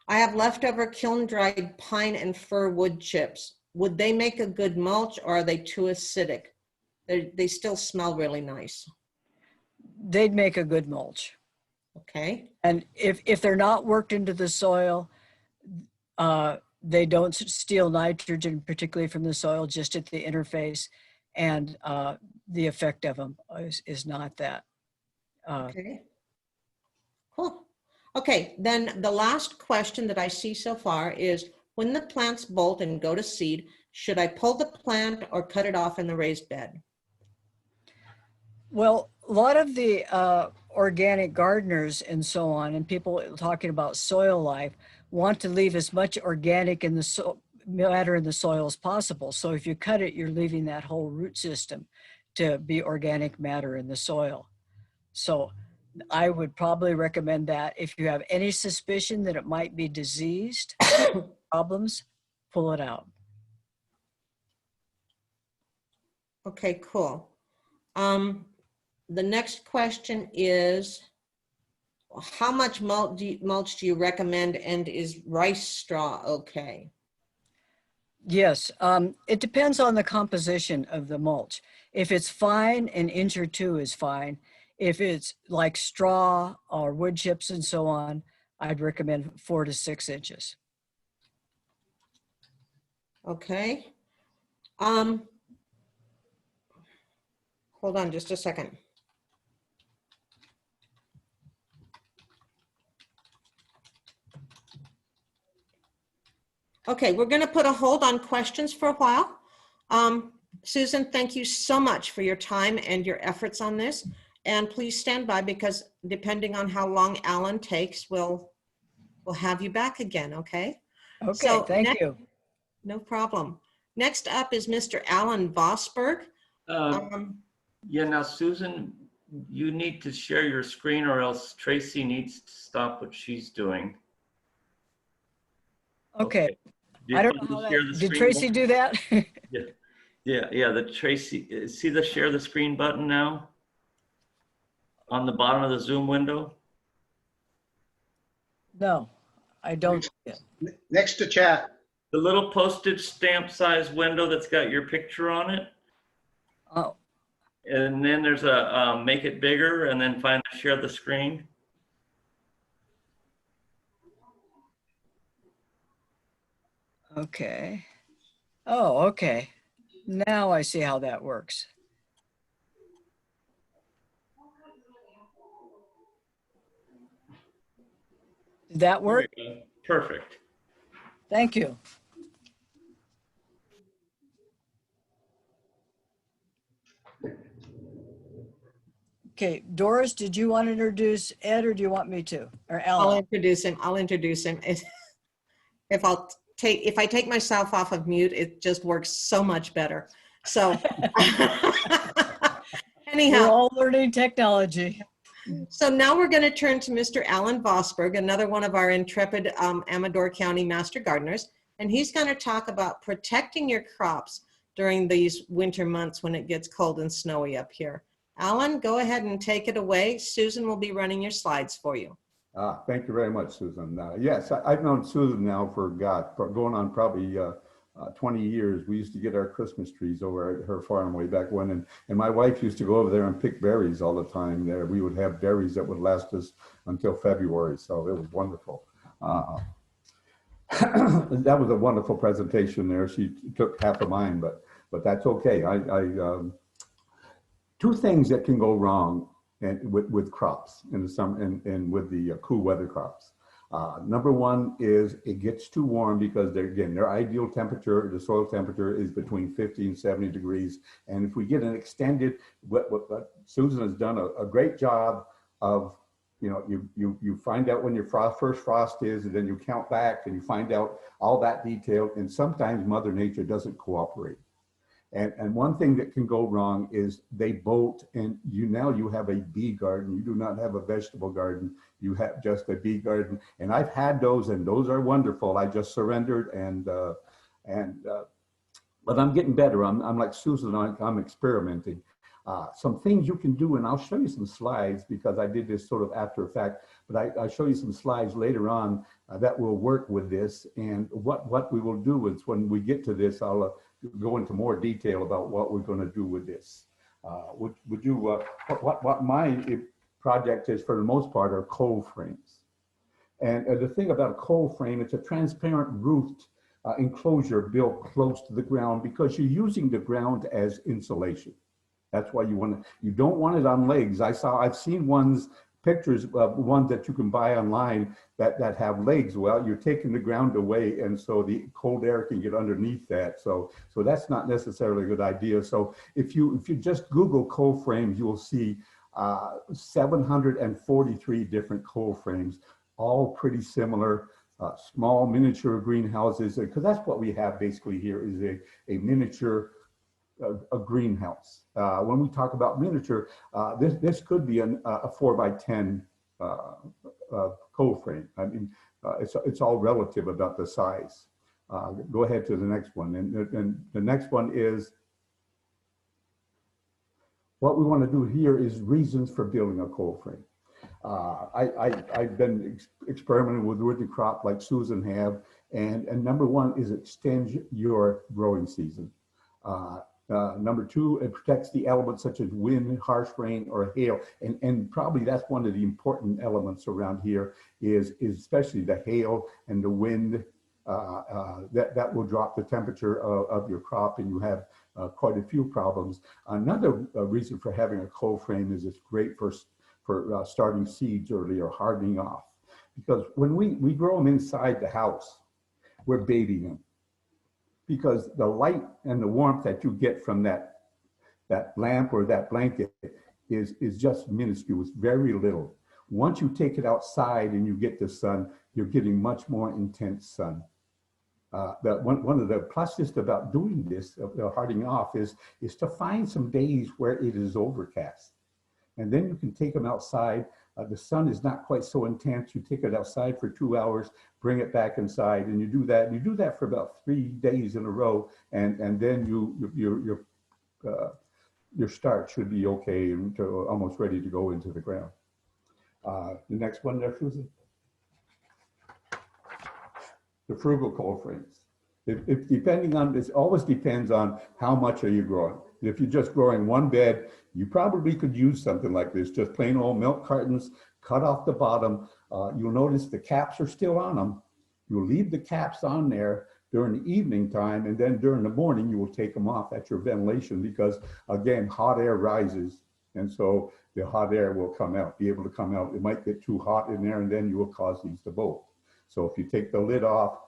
I have leftover kiln-dried pine and fir wood chips. Would they make a good mulch or are they too acidic? They still smell really nice. They'd make a good mulch. Okay. And if they're not worked into the soil, they don't steal nitrogen, particularly from the soil, just at the interface. And the effect of them is not that. Okay. Cool. Okay, then the last question that I see so far is when the plants bolt and go to seed, Should I pull the plant or cut it off in the raised bed? Well, a lot of the organic gardeners and so on, and people talking about soil life, want to leave as much organic in the matter in the soil as possible. So if you cut it, you're leaving that whole root system to be organic matter in the soil. So I would probably recommend that if you have any suspicion that it might be diseased, problems, pull it out. Okay, cool. The next question is, how much mulch do you recommend, and is rice straw okay? Yes, it depends on the composition of the mulch. If it's fine, an inch or two is fine. If it's like straw or wood chips and so on, I'd recommend 4 to 6 inches. Okay. Hold on just a second. Okay, we're going to put a hold on questions for a while. Susan, thank you so much for your time and your efforts on this. And please stand by, because depending on how long Alan takes, we'll have you back again, okay? Okay, So thank you. No problem. Next up is Mr. Alan Vosberg. Yeah, now Susan, you need to share your screen, or else Tracy needs to stop what she's doing. Okay. Do you I don't want know to how share that, the did screen Tracy button? do that? Yeah, the Tracy, see the share the screen button now? On the bottom of the Zoom window? No, I don't. Next to chat. The little postage stamp size window that's got your picture on it. Oh, And then there's a make it bigger, and then find share the screen. okay. Oh, okay. Now I see how that works. Did that work? There you go. Perfect. Thank you. Okay, Doris, did you want to introduce Ed, or do you want me to? Or I'll Alan? introduce him. I'll introduce him. If I take myself off of mute, it just works so much better. So We're anyhow, all learning technology. so now we're going to turn to Mr. Alan Vosberg, another one of our intrepid Amador County Master Gardeners, and he's going to talk about protecting your crops during these winter months when it gets cold and snowy up here. Alan, go ahead and take it away. Susan will be running your slides for you. Thank you very much, Susan. Yes, I've known Susan now for going on probably 20 years. We used to get our Christmas trees over at her farm way back when, and my wife used to go over there and pick berries all the time there. We would have berries that would last us until February, so it was wonderful. That was a wonderful presentation there. She took half of mine, but that's okay. Two things that can go wrong with crops in the summer and with the cool weather crops. Number one is it gets too warm, because their ideal temperature, the soil temperature, is between 50 and 70 degrees. And if we get an extended, what Susan has done a great job of, you find out when your first frost is, and then you count back and you find out all that detail. And sometimes Mother Nature doesn't cooperate. And one thing that can go wrong is they bolt, and you have a bee garden. You do not have a vegetable garden. You have just a bee garden. And I've had those, and those are wonderful. I just surrendered, but I'm getting better. I'm like Susan. I'm experimenting. Some things you can do, and I'll show you some slides, because I did this sort of after effect. But I'll show you some slides later on that will work with this. And what we will do is, when we get to this, I'll go into more detail about what we're going to do with this. What my project is, for the most part, are cold frames. And the thing about a cold frame, it's a transparent roofed enclosure built close to the ground, because you're using the ground as insulation. That's why you don't want it on legs. I've seen ones pictures of ones that you can buy online that have legs. Well, you're taking the ground away, and so the cold air can get underneath that. So that's not necessarily a good idea. So if you just Google cold frames, you will see 743 different cold frames, all pretty similar. Small miniature greenhouses, because that's what we have basically here is a miniature a greenhouse. When we talk about miniature, this could be a 4x10 cold frame. I mean, it's all relative about the size. Go ahead to the next one, and the next one is what we want to do here is reasons for building a cold frame. I've been experimenting with root crop like Susan have, and number one is extend your growing season. Number two, it protects the elements such as wind, harsh rain, or hail. And probably that's one of the important elements around here is especially the hail and the wind. That will drop the temperature of your crop, and you have quite a few problems. Another reason for having a cold frame is it's great for starting seeds early or hardening off. Because when we grow them inside the house, we're babying them. Because the light and the warmth that you get from that lamp or that blanket is just minuscule. It's very little. Once you take it outside and you get the sun, you're getting much more intense sun. One of the pluses about doing this, hardening off, is to find some days where it is overcast. And then you can take them outside. The sun is not quite so intense. You take it outside for 2 hours, bring it back inside, and you do that. And you do that for about 3 days in a row, and then your start should be okay and almost ready to go into the ground. The next one there, Susan. The frugal cold frames. It always depends on how much are you growing. If you're just growing one bed, you probably could use something like this, just plain old milk cartons, cut off the bottom. You'll notice the caps are still on them. You'll leave the caps on there during the evening time, and then during the morning, you will take them off. That's your ventilation, because again, hot air rises, and so the hot air will be able to come out. It might get too hot in there, and then you will cause these to bolt. So if you take the lid off,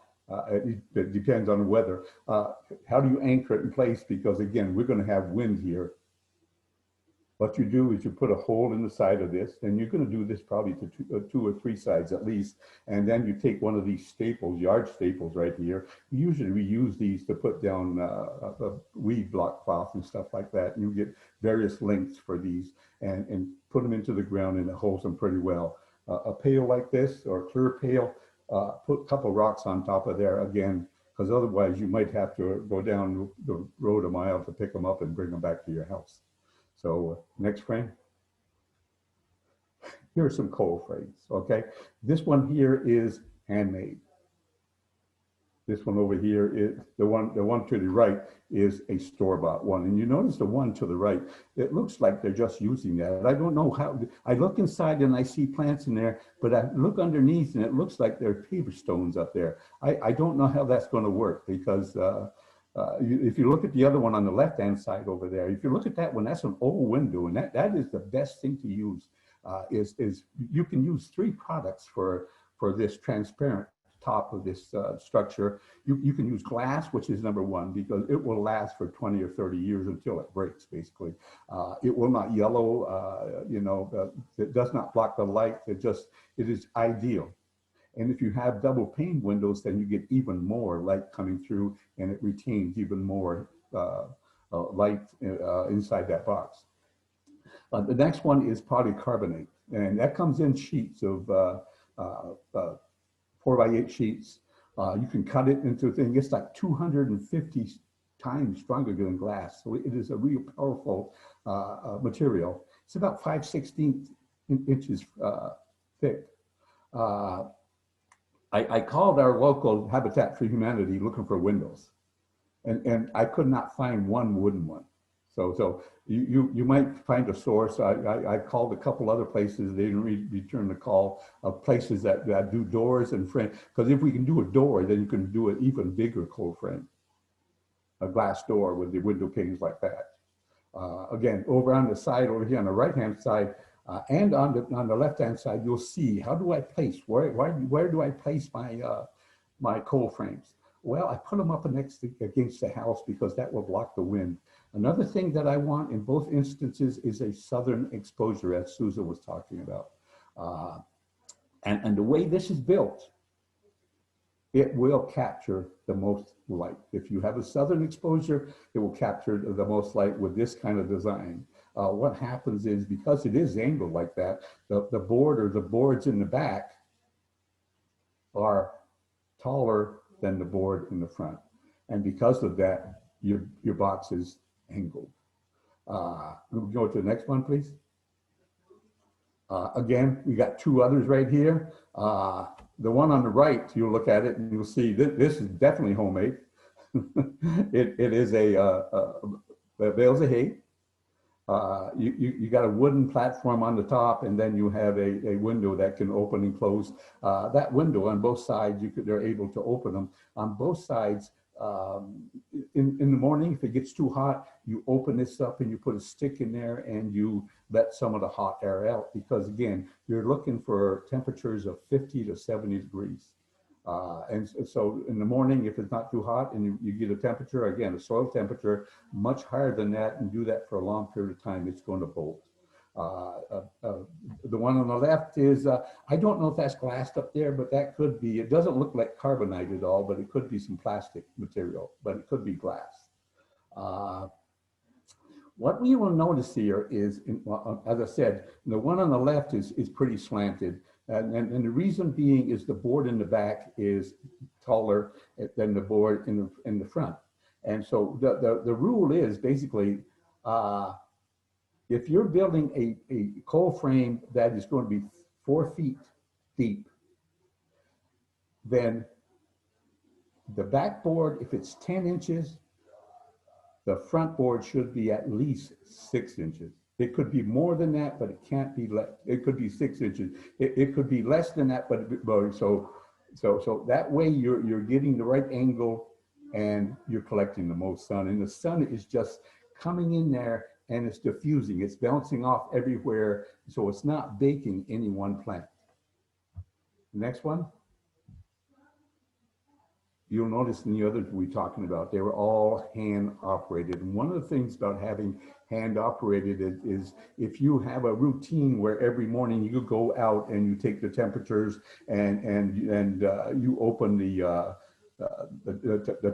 it depends on the weather. How do you anchor it in place? Because again, we're going to have wind here. What you do is you put a hole in the side of this, and you're going to do this probably to two or three sides at least. And then you take one of these staples, yard staples right here. Usually we use these to put down weed block cloth and stuff like that. And you get various lengths for these and put them into the ground, and it holds them pretty well. A pail like this, or a clear pail, put a couple rocks on top of there again, because otherwise you might have to go down the road a mile to pick them up and bring them back to your house. So next frame. Here are some cold frames, okay? This one here is handmade. This one over here is the one to the right is a store-bought one. And you notice the one to the right, it looks like they're just using that. I don't know how. I look inside and I see plants in there, but I look underneath and it looks like there are paper stones up there. I don't know how that's going to work, because if you look at the other one on the left-hand side over there, if you look at that one, that's an old window, and that is the best thing to use. Is you can use 3 products for this transparent top of this structure. You can use glass, which is number one, because it will last for 20 or 30 years until it breaks, basically. It will not yellow, it does not block the light. It is ideal. And if you have double pane windows, then you get even more light coming through, and it retains even more light inside that box. The next one is polycarbonate, and that comes in sheets of 4x8 sheets. You can cut it into a thing. It's like 250 times stronger than glass. So it is a real powerful material. It's about 5/16 inches thick. I called our local Habitat for Humanity looking for windows, and I could not find one wooden one. So you might find a source. I called a couple other places. They didn't return the call, of places that do doors and frame. Because if we can do a door, then you can do an even bigger cold frame, a glass door with the window panes like that. Again, over on the side over here on the right-hand side, And on the left-hand side, you'll see, how do I place, where do I place my, my cold frames? Well, I put them up against the house because that will block the wind. Another thing that I want in both instances is a southern exposure, as Susan was talking about. And the way this is built, it will capture the most light. If you have a southern exposure, it will capture the most light with this kind of design. What happens is, because it is angled like that, the board or the boards in the back are taller than the board in the front. And because of that, your box is angled. We'll go to the next one, please. Again, we got two others right here. The one on the right, you'll look at it and you'll see this is definitely homemade. it is bales of hay. You got a wooden platform on the top, and then you have a window that can open and close. That window on both sides, they're able to open them on both sides. In the morning, if it gets too hot, you open this up and you put a stick in there and you let some of the hot air out, because again, you're looking for temperatures of 50 to 70 degrees. And so in the morning, if it's not too hot and you get a temperature, again, a soil temperature much higher than that, and do that for a long period of time, it's going to bolt. The one on the left is, I don't know if that's glassed up there, but that could be, it doesn't look like carbonite at all, but it could be some plastic material, but it could be glass. What we will notice here is, as I said, the one on the left is pretty slanted. And the reason being is the board in the back is taller than the board in the front. And so the rule is basically, if you're building a cold frame that is going to be 4 feet deep, then the back board, if it's 10 inches, the front board should be at least 6 inches. It could be more than that, but it can't be less. It could be 6 inches. It could be less than that, but so that way you're getting the right angle and you're collecting the most sun. And the sun is just coming in there and it's diffusing. It's bouncing off everywhere, so it's not baking any one plant. Next one. You'll notice in the others we're talking about, they were all hand operated. And one of the things about having hand operated is if you have a routine where every morning you go out and you take the temperatures and you open the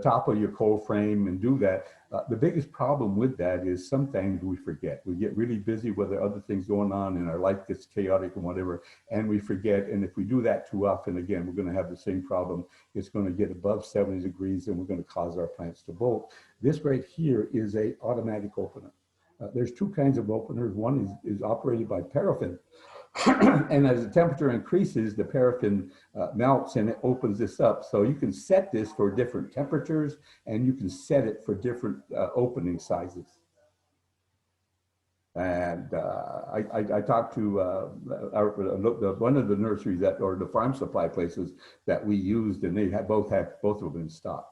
top of your cold frame and do that, the biggest problem with that is sometimes we forget. We get really busy with the other things going on and our life gets chaotic and whatever, and we forget. And if we do that too often, again, we're going to have the same problem. It's going to get above 70 degrees and we're going to cause our plants to bolt. This right here is a automatic opener. There's two kinds of openers. One is operated by paraffin. And as the temperature increases, the paraffin melts and it opens this up. So you can set this for different temperatures and you can set it for different opening sizes. And I talked to one of the nurseries or the farm supply places that we used, and they had both of them in stock.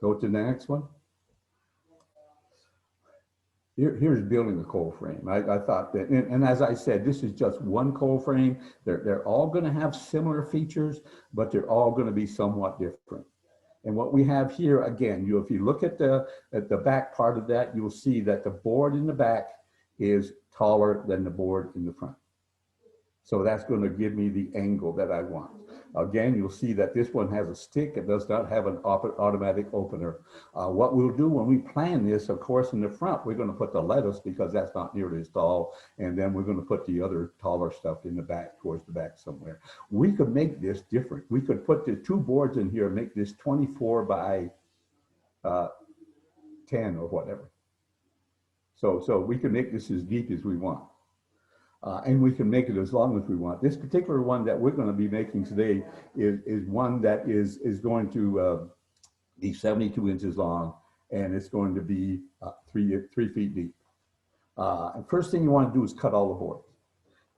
Go to the next one. Here's building a cold frame. I thought that, and as I said, this is just one cold frame. They're all going to have similar features, but they're all going to be somewhat different. And what we have here, again, if you look at the back part of that, you'll see that the board in the back is taller than the board in the front. So that's going to give me the angle that I want. Again, you'll see that this one has a stick. It does not have an automatic opener. What we'll do when we plan this, of course, in the front, we're going to put the lettuce because that's not nearly as tall. And then we're going to put the other taller stuff in the back, towards the back somewhere. We could make this different. We could put the two boards in here, make this 24 by 10 or whatever. So we can make this as deep as we want. And we can make it as long as we want. This particular one that we're going to be making today is one that is going to be 72 inches long, and it's going to be 3 feet deep. And first thing you want to do is cut all the boards.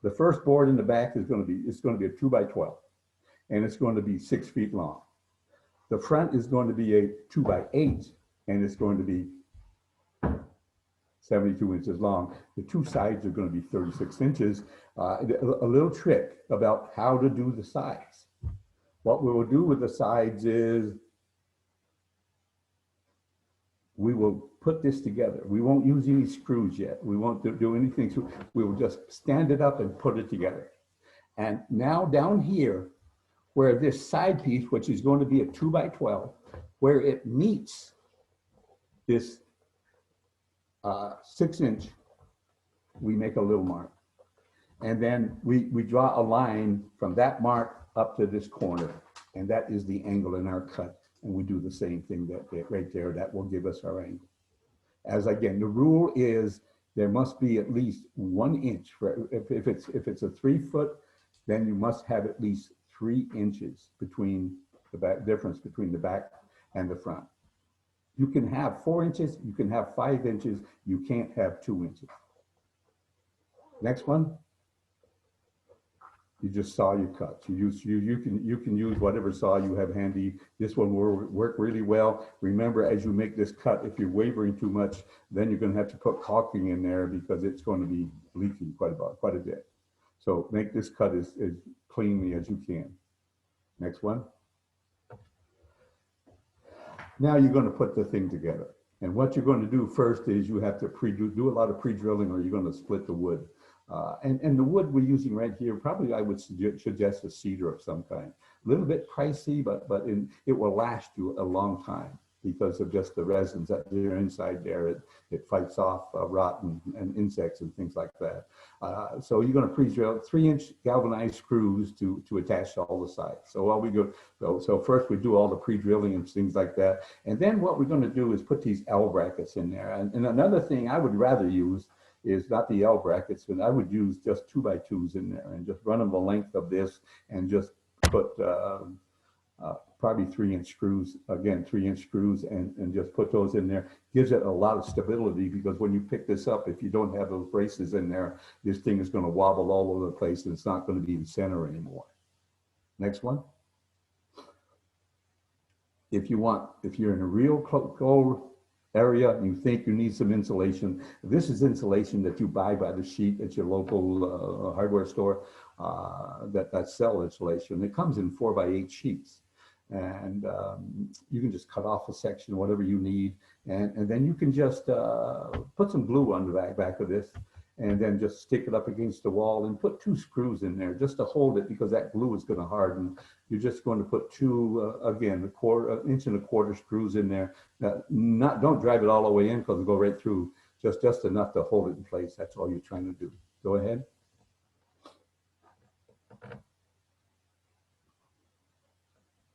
The first board in the back is going to be a 2 by 12, and it's going to be 6 feet long. The front is going to be a 2 by 8, and it's going to be 72 inches long. The two sides are going to be 36 inches. A little trick about how to do the sides. What we will do with the sides is we will put this together. We won't use any screws yet. We won't do anything. So we will just stand it up and put it together. And now down here, where this side piece, which is going to be a 2x12, where it meets this 6-inch, we make a little mark. And then we draw a line from that mark up to this corner. And that is the angle in our cut. And we do the same thing that right there, that will give us our angle. As again, the rule is there must be at least 1 inch. For, if it's a 3 foot, then you must have at least 3 inches between the back, difference between the back and the front. You can have 4 inches, you can have 5 inches, you can't have 2 inches. Next one. You just saw your cuts. You can use whatever saw you have handy. This one will work really well. Remember, as you make this cut, if you're wavering too much, then you're going to have to put caulking in there because it's going to be leaking quite a bit. So make this cut as cleanly as you can. Next one. Now you're going to put the thing together. And what you're going to do first is you have to do a lot of pre-drilling, or you're going to split the wood. And the wood we're using right here, probably I would suggest a cedar of some kind. A little bit pricey, but it will last you a long time because of just the resins that are inside there. It fights off rot and insects and things like that. So you're going to pre-drill 3-inch galvanized screws to attach to all the sides. So while we go, so first we do all the pre-drilling and things like that. And then what we're going to do is put these L brackets in there. And another thing I would rather use is not the L brackets, but I would use just 2x2s in there and just run them the length of this and just put probably 3-inch screws, again, 3-inch screws, and just put those in there. Gives it a lot of stability because when you pick this up, if you don't have those braces in there, this thing is going to wobble all over the place and it's not going to be in center anymore. Next one. If you're in a real cold area and you think you need some insulation, this is insulation that you buy by the sheet at your local hardware store that sell insulation. It comes in 4x8 sheets, and you can just cut off a section, whatever you need, and then you can just put some glue on the back of this, and then just stick it up against the wall and put 2 screws in there just to hold it because that glue is going to harden. You're just going to put 2, again, 1.25 inch screws in there. Don't drive it all the way in because it'll go right through. Just enough to hold it in place. That's all you're trying to do. Go ahead.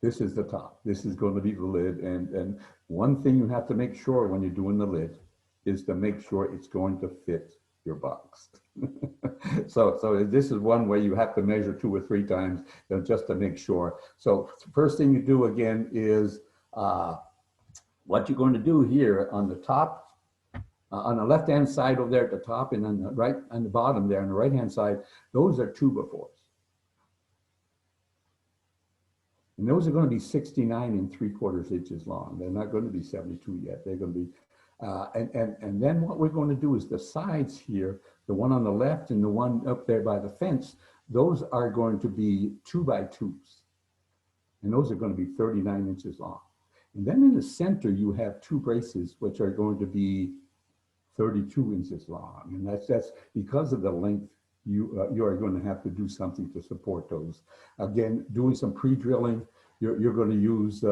This is the top. This is going to be the lid. And one thing you have to make sure when you're doing the lid is to make sure it's going to fit your box. so this is one way you have to measure 2 or 3 times just to make sure. So first thing you do again is what you're going to do here on the top, on the left hand side over there at the top, and on the right on the bottom there on the right hand side, those are 2x4s. And those are going to be 69 3/4 inches long. They're not going to be 72 yet. They're going to be and then what we're going to do is the sides here, the one on the left and the one up there by the fence, those are going to be 2x2s. And those are going to be 39 inches long. And then in the center, you have 2 braces, which are going to be 32 inches long. And that's because of the length, you are going to have to do something to support those. Again, doing some pre-drilling, you're going to use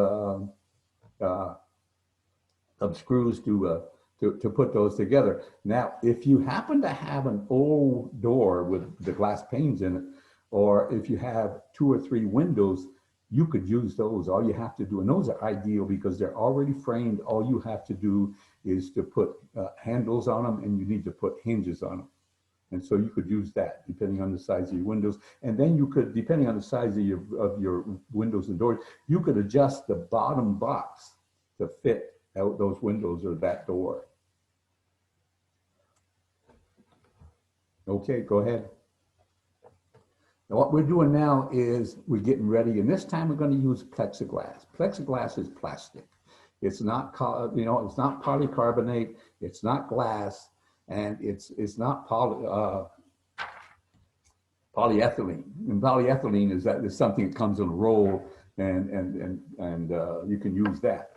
some screws to put those together. Now, if you happen to have an old door with the glass panes in it, or if you have 2 or 3 windows, you could use those. All you have to do, and those are ideal because they're already framed. All you have to do is to put handles on them, and you need to put hinges on them. And so you could use that depending on the size of your windows. And then you could, depending on the size of your windows and doors, you could adjust the bottom box to fit out those windows or that door. Okay, go ahead. Now what we're doing now is we're getting ready, and this time we're going to use plexiglass. Plexiglass is plastic. It's not, it's not polycarbonate. It's not glass. and it's not polyethylene. And polyethylene is something that comes in a roll, and you can use that.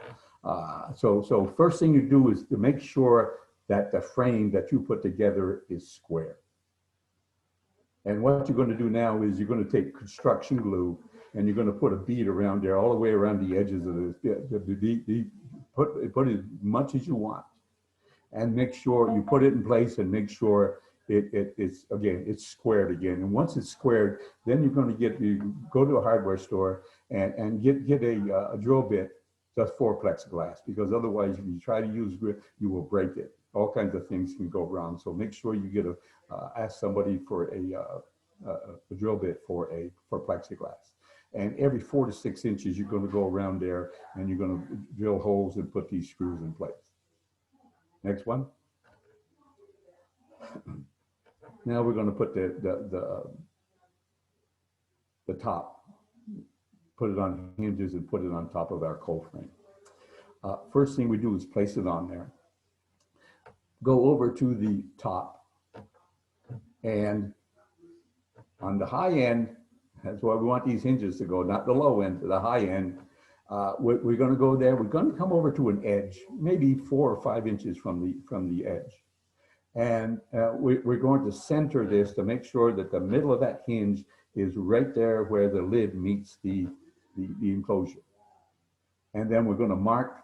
So first thing you do is to make sure that the frame that you put together is square. And what you're going to do now is you're going to take construction glue and you're going to put a bead around there, all the way around the edges of this. Put as much as you want, and make sure you put it in place and make sure it's squared again. And once it's squared, then you're going to go to a hardware store and get a drill bit just for plexiglass, because otherwise if you try to use grip, you will break it. All kinds of things can go wrong. So make sure you get ask somebody for a drill bit for plexiglass. And every 4 to 6 inches, you're going to go around there and you're going to drill holes and put these screws in place. Next one. Now we're going to put the top, put it on hinges and put it on top of our cold frame. First thing we do is place it on there. Go over to the top, and on the high end, that's why we want these hinges to go, not the low end, to the high end. We're going to go there. We're going to come over to an edge, maybe 4 or 5 inches from the edge. And we're going to center this to make sure that the middle of that hinge is right there where the lid meets the enclosure. And then we're going to mark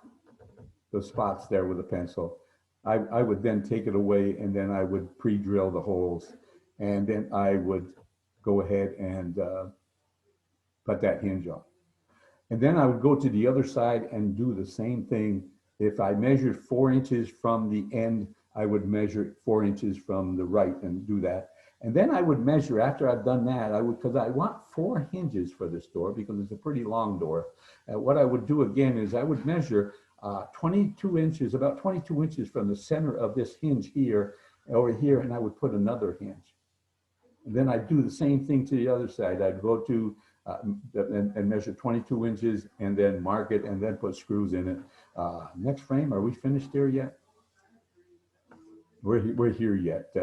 the spots there with a pencil. I would then take it away, and then I would pre-drill the holes, and then I would go ahead and put that hinge on. And then I would go to the other side and do the same thing. If I measured 4 inches from the end, I would measure 4 inches from the right and do that. And then I would measure, after I've done that, because I want 4 hinges for this door because it's a pretty long door. What I would do again is I would measure 22 inches, about 22 inches from the center of this hinge here, over here, and I would put another hinge. And then I'd do the same thing to the other side. I'd go to and measure 22 inches and then mark it and then put screws in it. Next frame, are we finished there yet? We're here yet.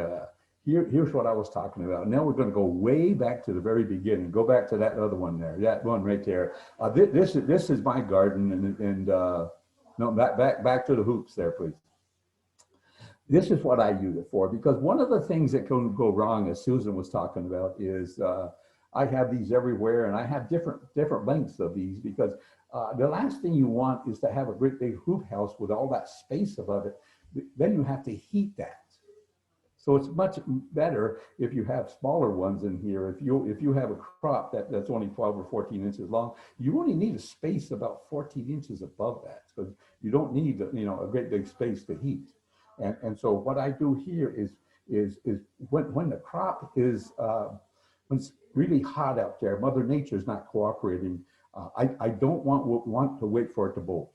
Here's what I was talking about. Now we're going to go way back to the very beginning. Go back to that other one there, that one right there. This is my garden, and no, back to the hoops there, please. This is what I use it for, because one of the things that can go wrong, as Susan was talking about, is I have these everywhere, and I have different lengths of these, because the last thing you want is to have a great big hoop house with all that space above it. Then you have to heat that. So it's much better if you have smaller ones in here. If you have a crop that's only 12 or 14 inches long, you only need a space about 14 inches above that, because you don't need a great big space to heat. And so what I do here is when the crop is when it's really hot out there, Mother Nature's not cooperating. I don't want to wait for it to bolt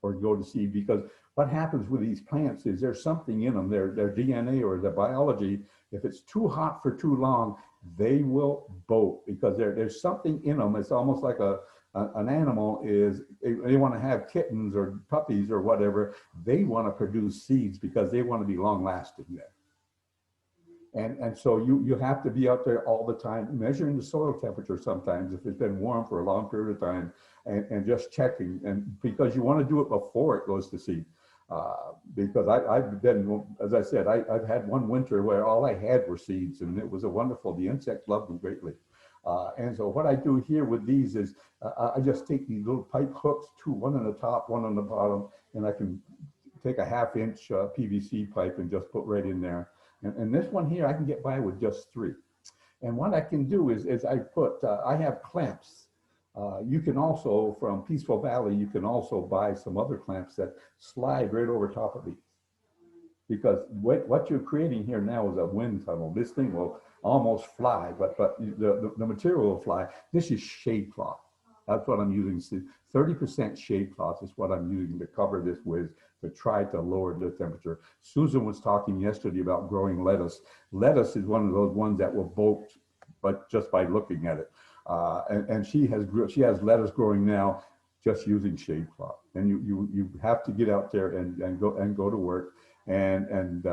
or go to seed, because what happens with these plants is there's something in them, their DNA or their biology. If it's too hot for too long, they will bolt, because there's something in them. It's almost like an animal is, they want to have kittens or puppies or whatever. They want to produce seeds because they want to be long lasting there. And so you have to be out there all the time, measuring the soil temperature sometimes if it's been warm for a long period of time, and just checking, and because you want to do it before it goes to seed. Because I've been, as I said, I've had one winter where all I had were seeds, and it was wonderful. The insects loved them greatly. And so what I do here with these is I just take these little pipe hooks, one on the top, one on the bottom, and I can take a 1/2 inch PVC pipe and just put right in there. And this one here, I can get by with just 3. And what I can do is I have clamps. You can also, from Peaceful Valley, you can also buy some other clamps that slide right over top of these. Because what you're creating here now is a wind tunnel. This thing will almost fly, but the material will fly. This is shade cloth. That's what I'm using. 30% shade cloth is what I'm using to cover this with, to try to lower the temperature. Susan was talking yesterday about growing lettuce. Lettuce is one of those ones that will bolt, but just by looking at it. And she has lettuce growing now just using shade cloth. And you have to get out there and go to work. And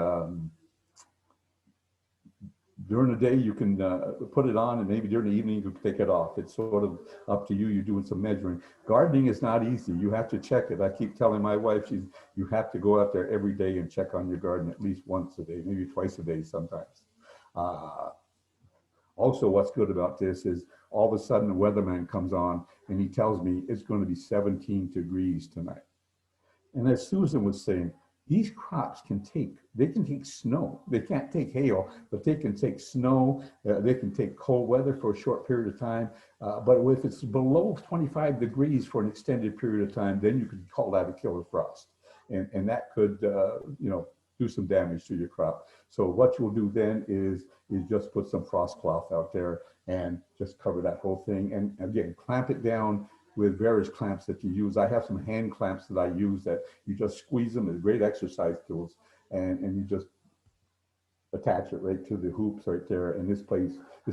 During the day, you can put it on, and maybe during the evening, you can take it off. It's sort of up to you. You're doing some measuring. Gardening is not easy. You have to check it. I keep telling my wife, you have to go out there every day and check on your garden at least once a day, maybe twice a day sometimes. Also, what's good about this is all of a sudden the weatherman comes on and he tells me it's going to be 17 degrees tonight. And as Susan was saying, these crops they can take snow. They can't take hail, but they can take snow. They can take cold weather for a short period of time. But if it's below 25 degrees for an extended period of time, then you could call that a killer frost. And that could, do some damage to your crop. So what you'll do then is just put some frost cloth out there and just cover that whole thing. And again, clamp it down with various clamps that you use. I have some hand clamps that I use that you just squeeze them. They're great exercise tools, and you just attach it right to the hoops right there. And this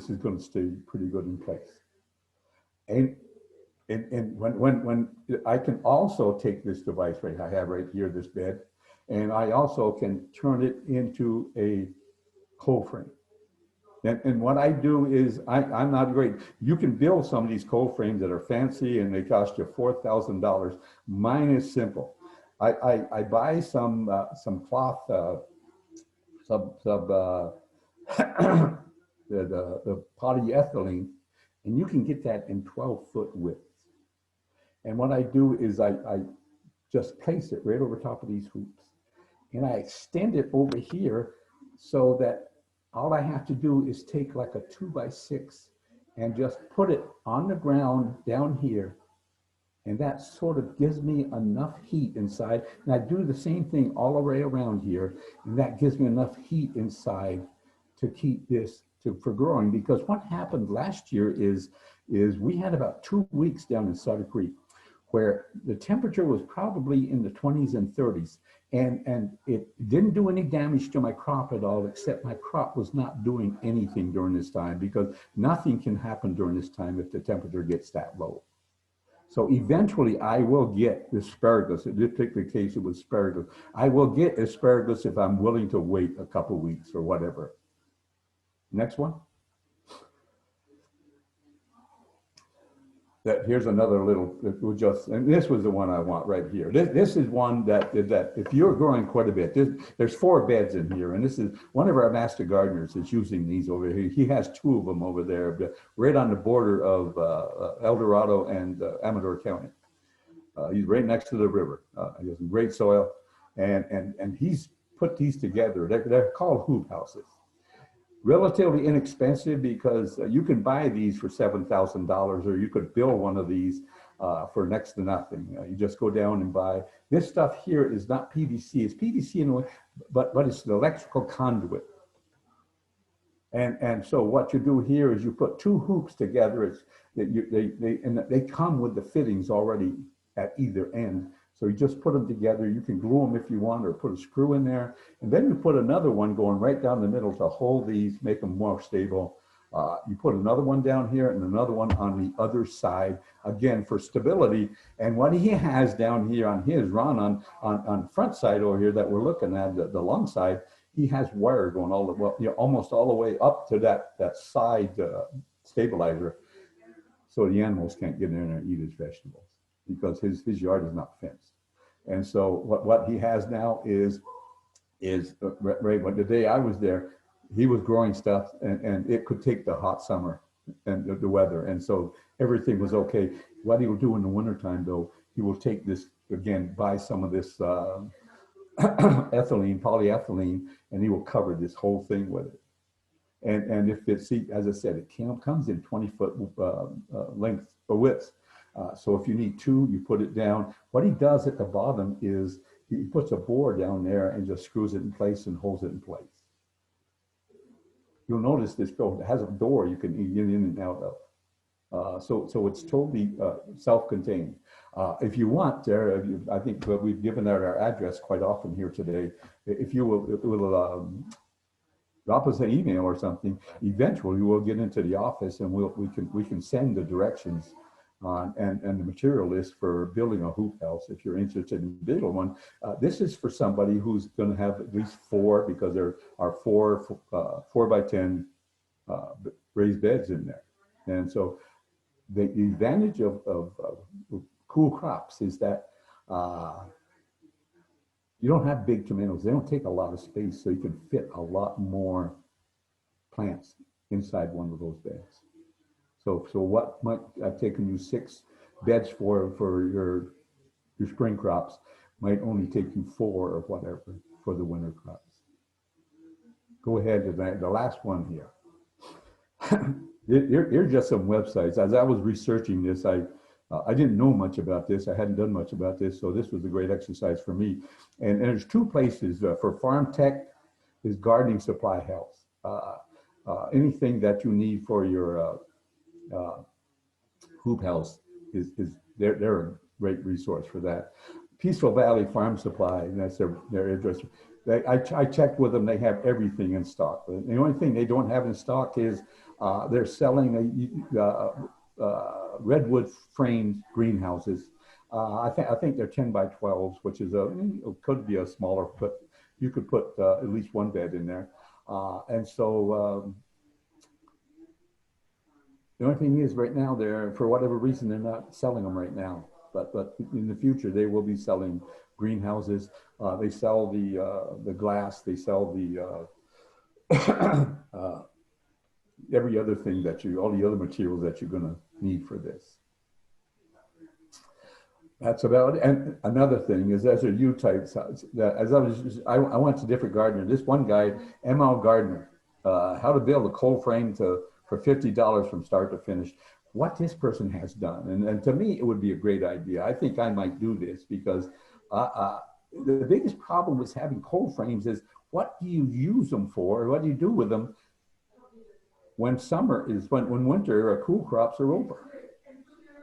is going to stay pretty good in place. And when I can also take this device right I have right here, this bed, and I also can turn it into a cold frame. And what I do is, I'm not great. You can build some of these cold frames that are fancy and they cost you $4,000. Mine is simple. I buy some cloth, the polyethylene, and you can get that in 12-foot widths. And what I do is I just place it right over top of these hoops, and I extend it over here so that all I have to do is take like a 2x6 and just put it on the ground down here. And that sort of gives me enough heat inside. And I do the same thing all the way around here. And that gives me enough heat inside to keep this for growing. Because what happened last year is we had about 2 weeks down in Sutter Creek where the temperature was probably in the 20s and 30s. And it didn't do any damage to my crop at all, except my crop was not doing anything during this time, because nothing can happen during this time if the temperature gets that low. So eventually I will get asparagus. In this particular case, it was asparagus. I will get asparagus if I'm willing to wait a couple weeks or whatever. Next one. Here's another little, and this was the one I want right here. This is one that if you're growing quite a bit, there's 4 beds in here, and this is one of our master gardeners is using these over here. He has 2 of them over there, right on the border of El Dorado and Amador County. He's right next to the river. He has some great soil, and he's put these together. They're called hoop houses. Relatively inexpensive, because you can buy these for $7,000, or you could build one of these for next to nothing. You just go down and buy. This stuff here is not PVC. It's PVC in a way, but it's the electrical conduit. And so what you do here is you put 2 hoops together. They come with the fittings already at either end. So you just put them together. You can glue them if you want, or put a screw in there. And then you put another one going right down the middle to hold these, make them more stable. You put another one down here and another one on the other side, again, for stability. And what he has down here on his run on front side over here that we're looking at, the long side, he has wire going all the way, almost all the way up to that side stabilizer. So the animals can't get in there and eat his vegetables, because his yard is not fenced. And so what he has now is right when the day I was there, he was growing stuff, and it could take the hot summer and the weather. And so everything was okay. What he will do in the wintertime, though, he will take this, again, buy some of this polyethylene, and he will cover this whole thing with it. And if it's, as I said, it comes in 20-foot length or width. So if you need 2, you put it down. What he does at the bottom is he puts a board down there and just screws it in place and holds it in place. You'll notice this building has a door you can get in and out of. So it's totally self-contained. If you want, I think we've given out our address quite often here today. If you will drop us an email or something, eventually we'll get into the office and we can send the directions and the material list for building a hoop house, if you're interested in building one. This is for somebody who's going to have at least 4, because there are 4 by 10 raised beds in there. And so the advantage of cool crops is that you don't have big tomatoes. They don't take a lot of space, so you can fit a lot more plants inside one of those beds. So what might have taken you 6 beds for your spring crops might only take you 4 or whatever for the winter crops. Go ahead to the last one here. Here are just some websites. As I was researching this, I didn't know much about this. I hadn't done much about this, so this was a great exercise for me. And there's 2 places for farm tech is Gardening Supply Health. Anything that you need for your hoop house is they're a great resource for that. Peaceful Valley Farm Supply, and that's their address. I checked with them. They have everything in stock. The only thing they don't have in stock is they're selling redwood framed greenhouses. I think they're 10 by 12s, which is could be a smaller, but you could put at least 1 bed in there. And so the only thing is right now for whatever reason, they're not selling them right now. But in the future, they will be selling greenhouses. They sell the glass. They sell the every other thing all the other materials that you're going to need for this. That's about it. And another thing is, as a U-type, I went to different gardeners. This one guy, ML Gardner, how to build a cold frame for $50 from start to finish. What this person has done, and to me, it would be a great idea. I think I might do this because the biggest problem with having cold frames is, what do you use them for? What do you do with them when summer is, when winter or cool crops are over?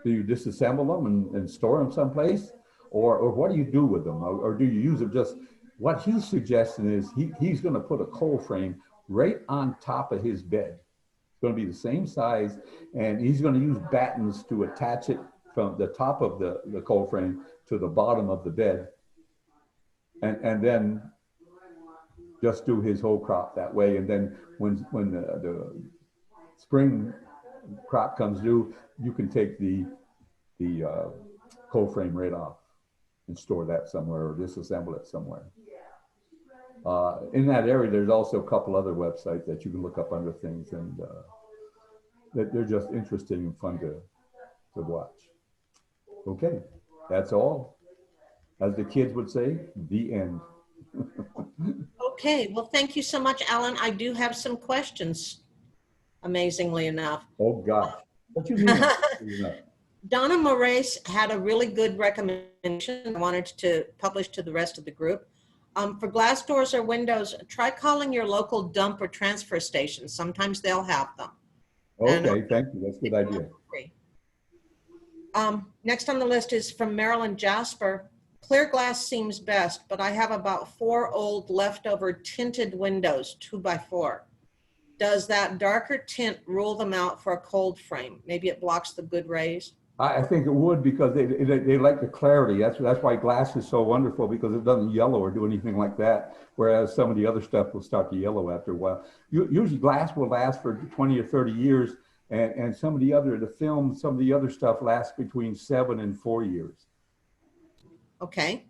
Do you disassemble them and store them someplace? Or what do you do with them? Or do you use them just, what he's suggesting is he's going to put a cold frame right on top of his bed. It's going to be the same size, and he's going to use battens to attach it from the top of the cold frame to the bottom of the bed. And then just do his whole crop that way. And then when the spring crop comes due, you can take the cold frame right off and store that somewhere or disassemble it somewhere. In that area, there's also a couple other websites that you can look up under things, and they're just interesting and fun to watch. Okay, that's all. As the kids would say, the end. Okay, well, thank you so much, Alan. I do have some questions, amazingly enough. Oh gosh, what you mean? Donna Moraes had a really good recommendation I wanted to publish to the rest of the group. For glass doors or windows, try calling your local dump or transfer station. Sometimes they'll have them. Okay, thank you. That's a good idea. Next on the list is from Marilyn Jasper. Clear glass seems best, but I have about 4 old leftover tinted windows, 2x4. Does that darker tint rule them out for a cold frame? Maybe it blocks the good rays. I think it would, because they like the clarity. That's why glass is so wonderful, because it doesn't yellow or do anything like that. Whereas some of the other stuff will start to yellow after a while. Usually glass will last for 20 or 30 years. And some of the other stuff lasts between 7 and 4 years. Okay.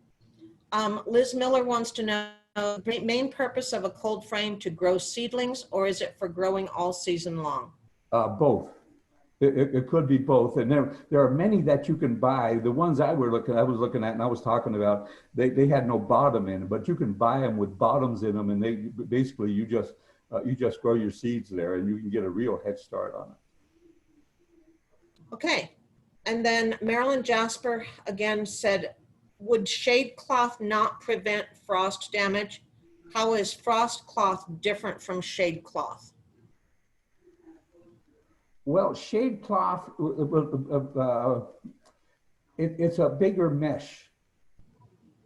Liz Miller wants to know, the main purpose of a cold frame to grow seedlings, or is it for growing all season long? Both. It could be both. And there are many that you can buy. The ones I was looking at and I was talking about, they had no bottom in it, but you can buy them with bottoms in them, and they basically you just grow your seeds there, and you can get a real head start on it. Okay. And then Marilyn Jasper again said, would shade cloth not prevent frost damage? How is frost cloth different from shade cloth? Well, shade cloth, it's a bigger mesh.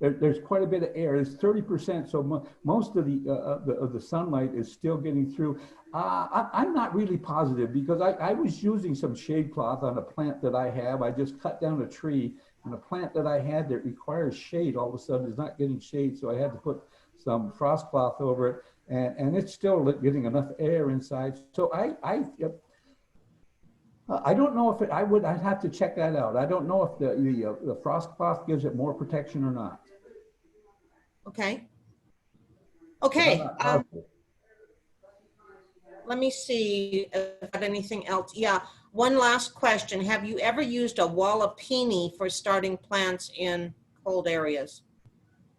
there's quite a bit of air. It's 30%, so most of the sunlight is still getting through. I'm not really positive because I was using some shade cloth on a plant that I have. I just cut down a tree, and a plant that I had that requires shade all of a sudden is not getting shade, so I had to put some frost cloth over it, and it's still getting enough air inside. So I don't know if I'd have to check that out. I don't know if the frost cloth gives it more protection or not. Okay. But I'm Okay. not positive. Let me see if I have anything else. Yeah. One last question. Have you ever used a wallopini for starting plants in cold areas?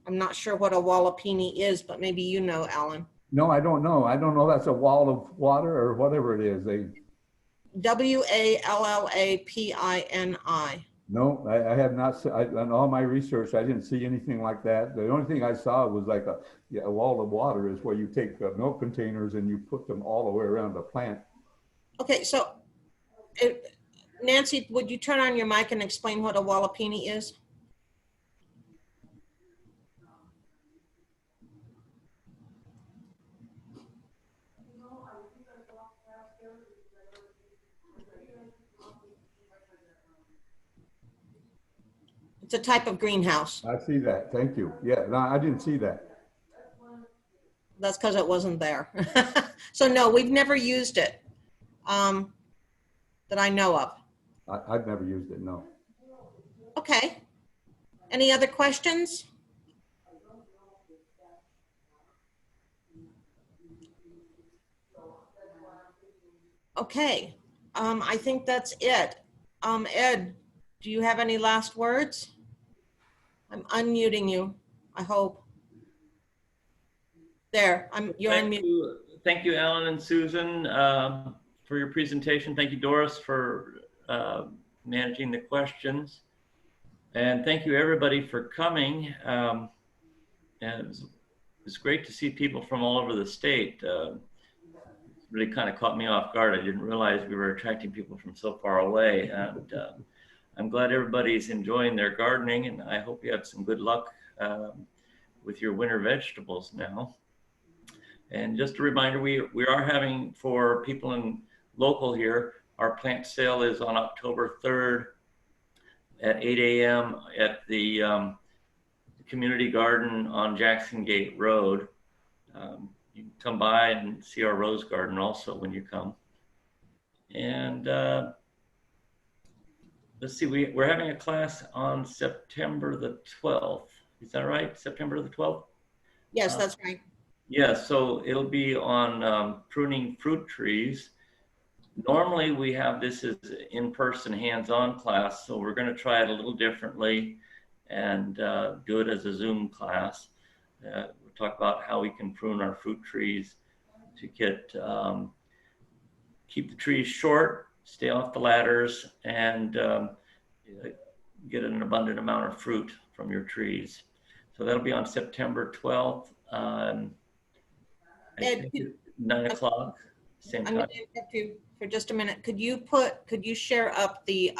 I'm not sure what a wallopini is, but maybe you know, Alan. No, I don't know. I don't know. That's a wall of water or whatever it is. Wallapini. No, I have not. In all my research, I didn't see anything like that. The only thing I saw was like a wall of water is where you take milk containers and you put them all the way around the plant. Okay, so Nancy, would you turn on your mic and explain what a wallopini is? It's a type of greenhouse. I see that. Thank you. Yeah, no, I didn't see that. That's because it wasn't there. So no, we've never used it that I know of. I've never used it, no. Okay. Any other questions? Okay. I think that's it. Ed, do you have any last words? I'm unmuting you, I hope. There, you're unmuted. Thank you, Alan and Susan, for your presentation. Thank you, Doris, for managing the questions. And thank you, everybody, for coming. And it was great to see people from all over the state. Really kind of caught me off guard. I didn't realize we were attracting people from so far away. And I'm glad everybody's enjoying their gardening, and I hope you have some good luck with your winter vegetables now. And just a reminder, we are having, for people in local here, our plant sale is on October 3rd at 8 a.m. at the community garden on Jackson Gate Road. You can come by and see our rose garden also when you come. And let's see, we're having a class on September the 12th. Is that right? September the 12th? Yes, that's right. Yeah, so it'll be on pruning fruit trees. Normally we have this as in-person hands-on class, so we're going to try it a little differently and do it as a Zoom class. We'll talk about how we can prune our fruit trees to get keep the trees short, stay off the ladders, and get an abundant amount of fruit from your trees. So that'll be on September 12th. Ed, 9 o'clock, same I'm time. going to interrupt you for just a minute. Could you share up the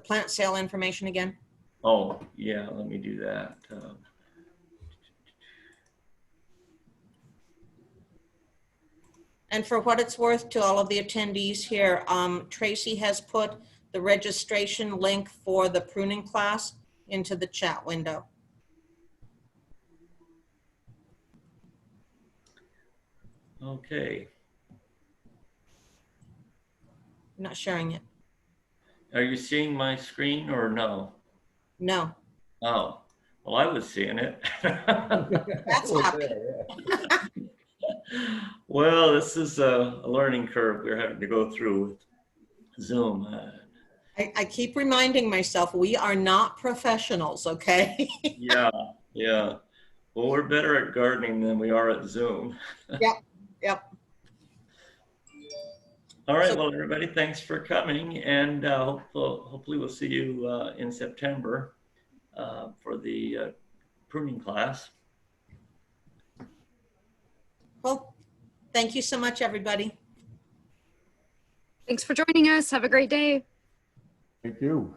plant sale information again? Oh, yeah, let me do that. And for what it's worth to all of the attendees here, Tracy has put the registration link for the pruning class into the chat window. Okay. I'm not sharing it. Are you seeing my screen or no? No. Oh, well, I was seeing it. That's happy. Well, this is a learning curve we're having to go through with Zoom. I keep reminding myself we are not professionals, okay? Yeah. Well, we're better at gardening than we are at Zoom. Yep. All right, well, everybody, thanks for coming, and hopefully we'll see you in September for the pruning class. Well, thank you so much, everybody. Thanks for joining us. Have a great day. Thank you.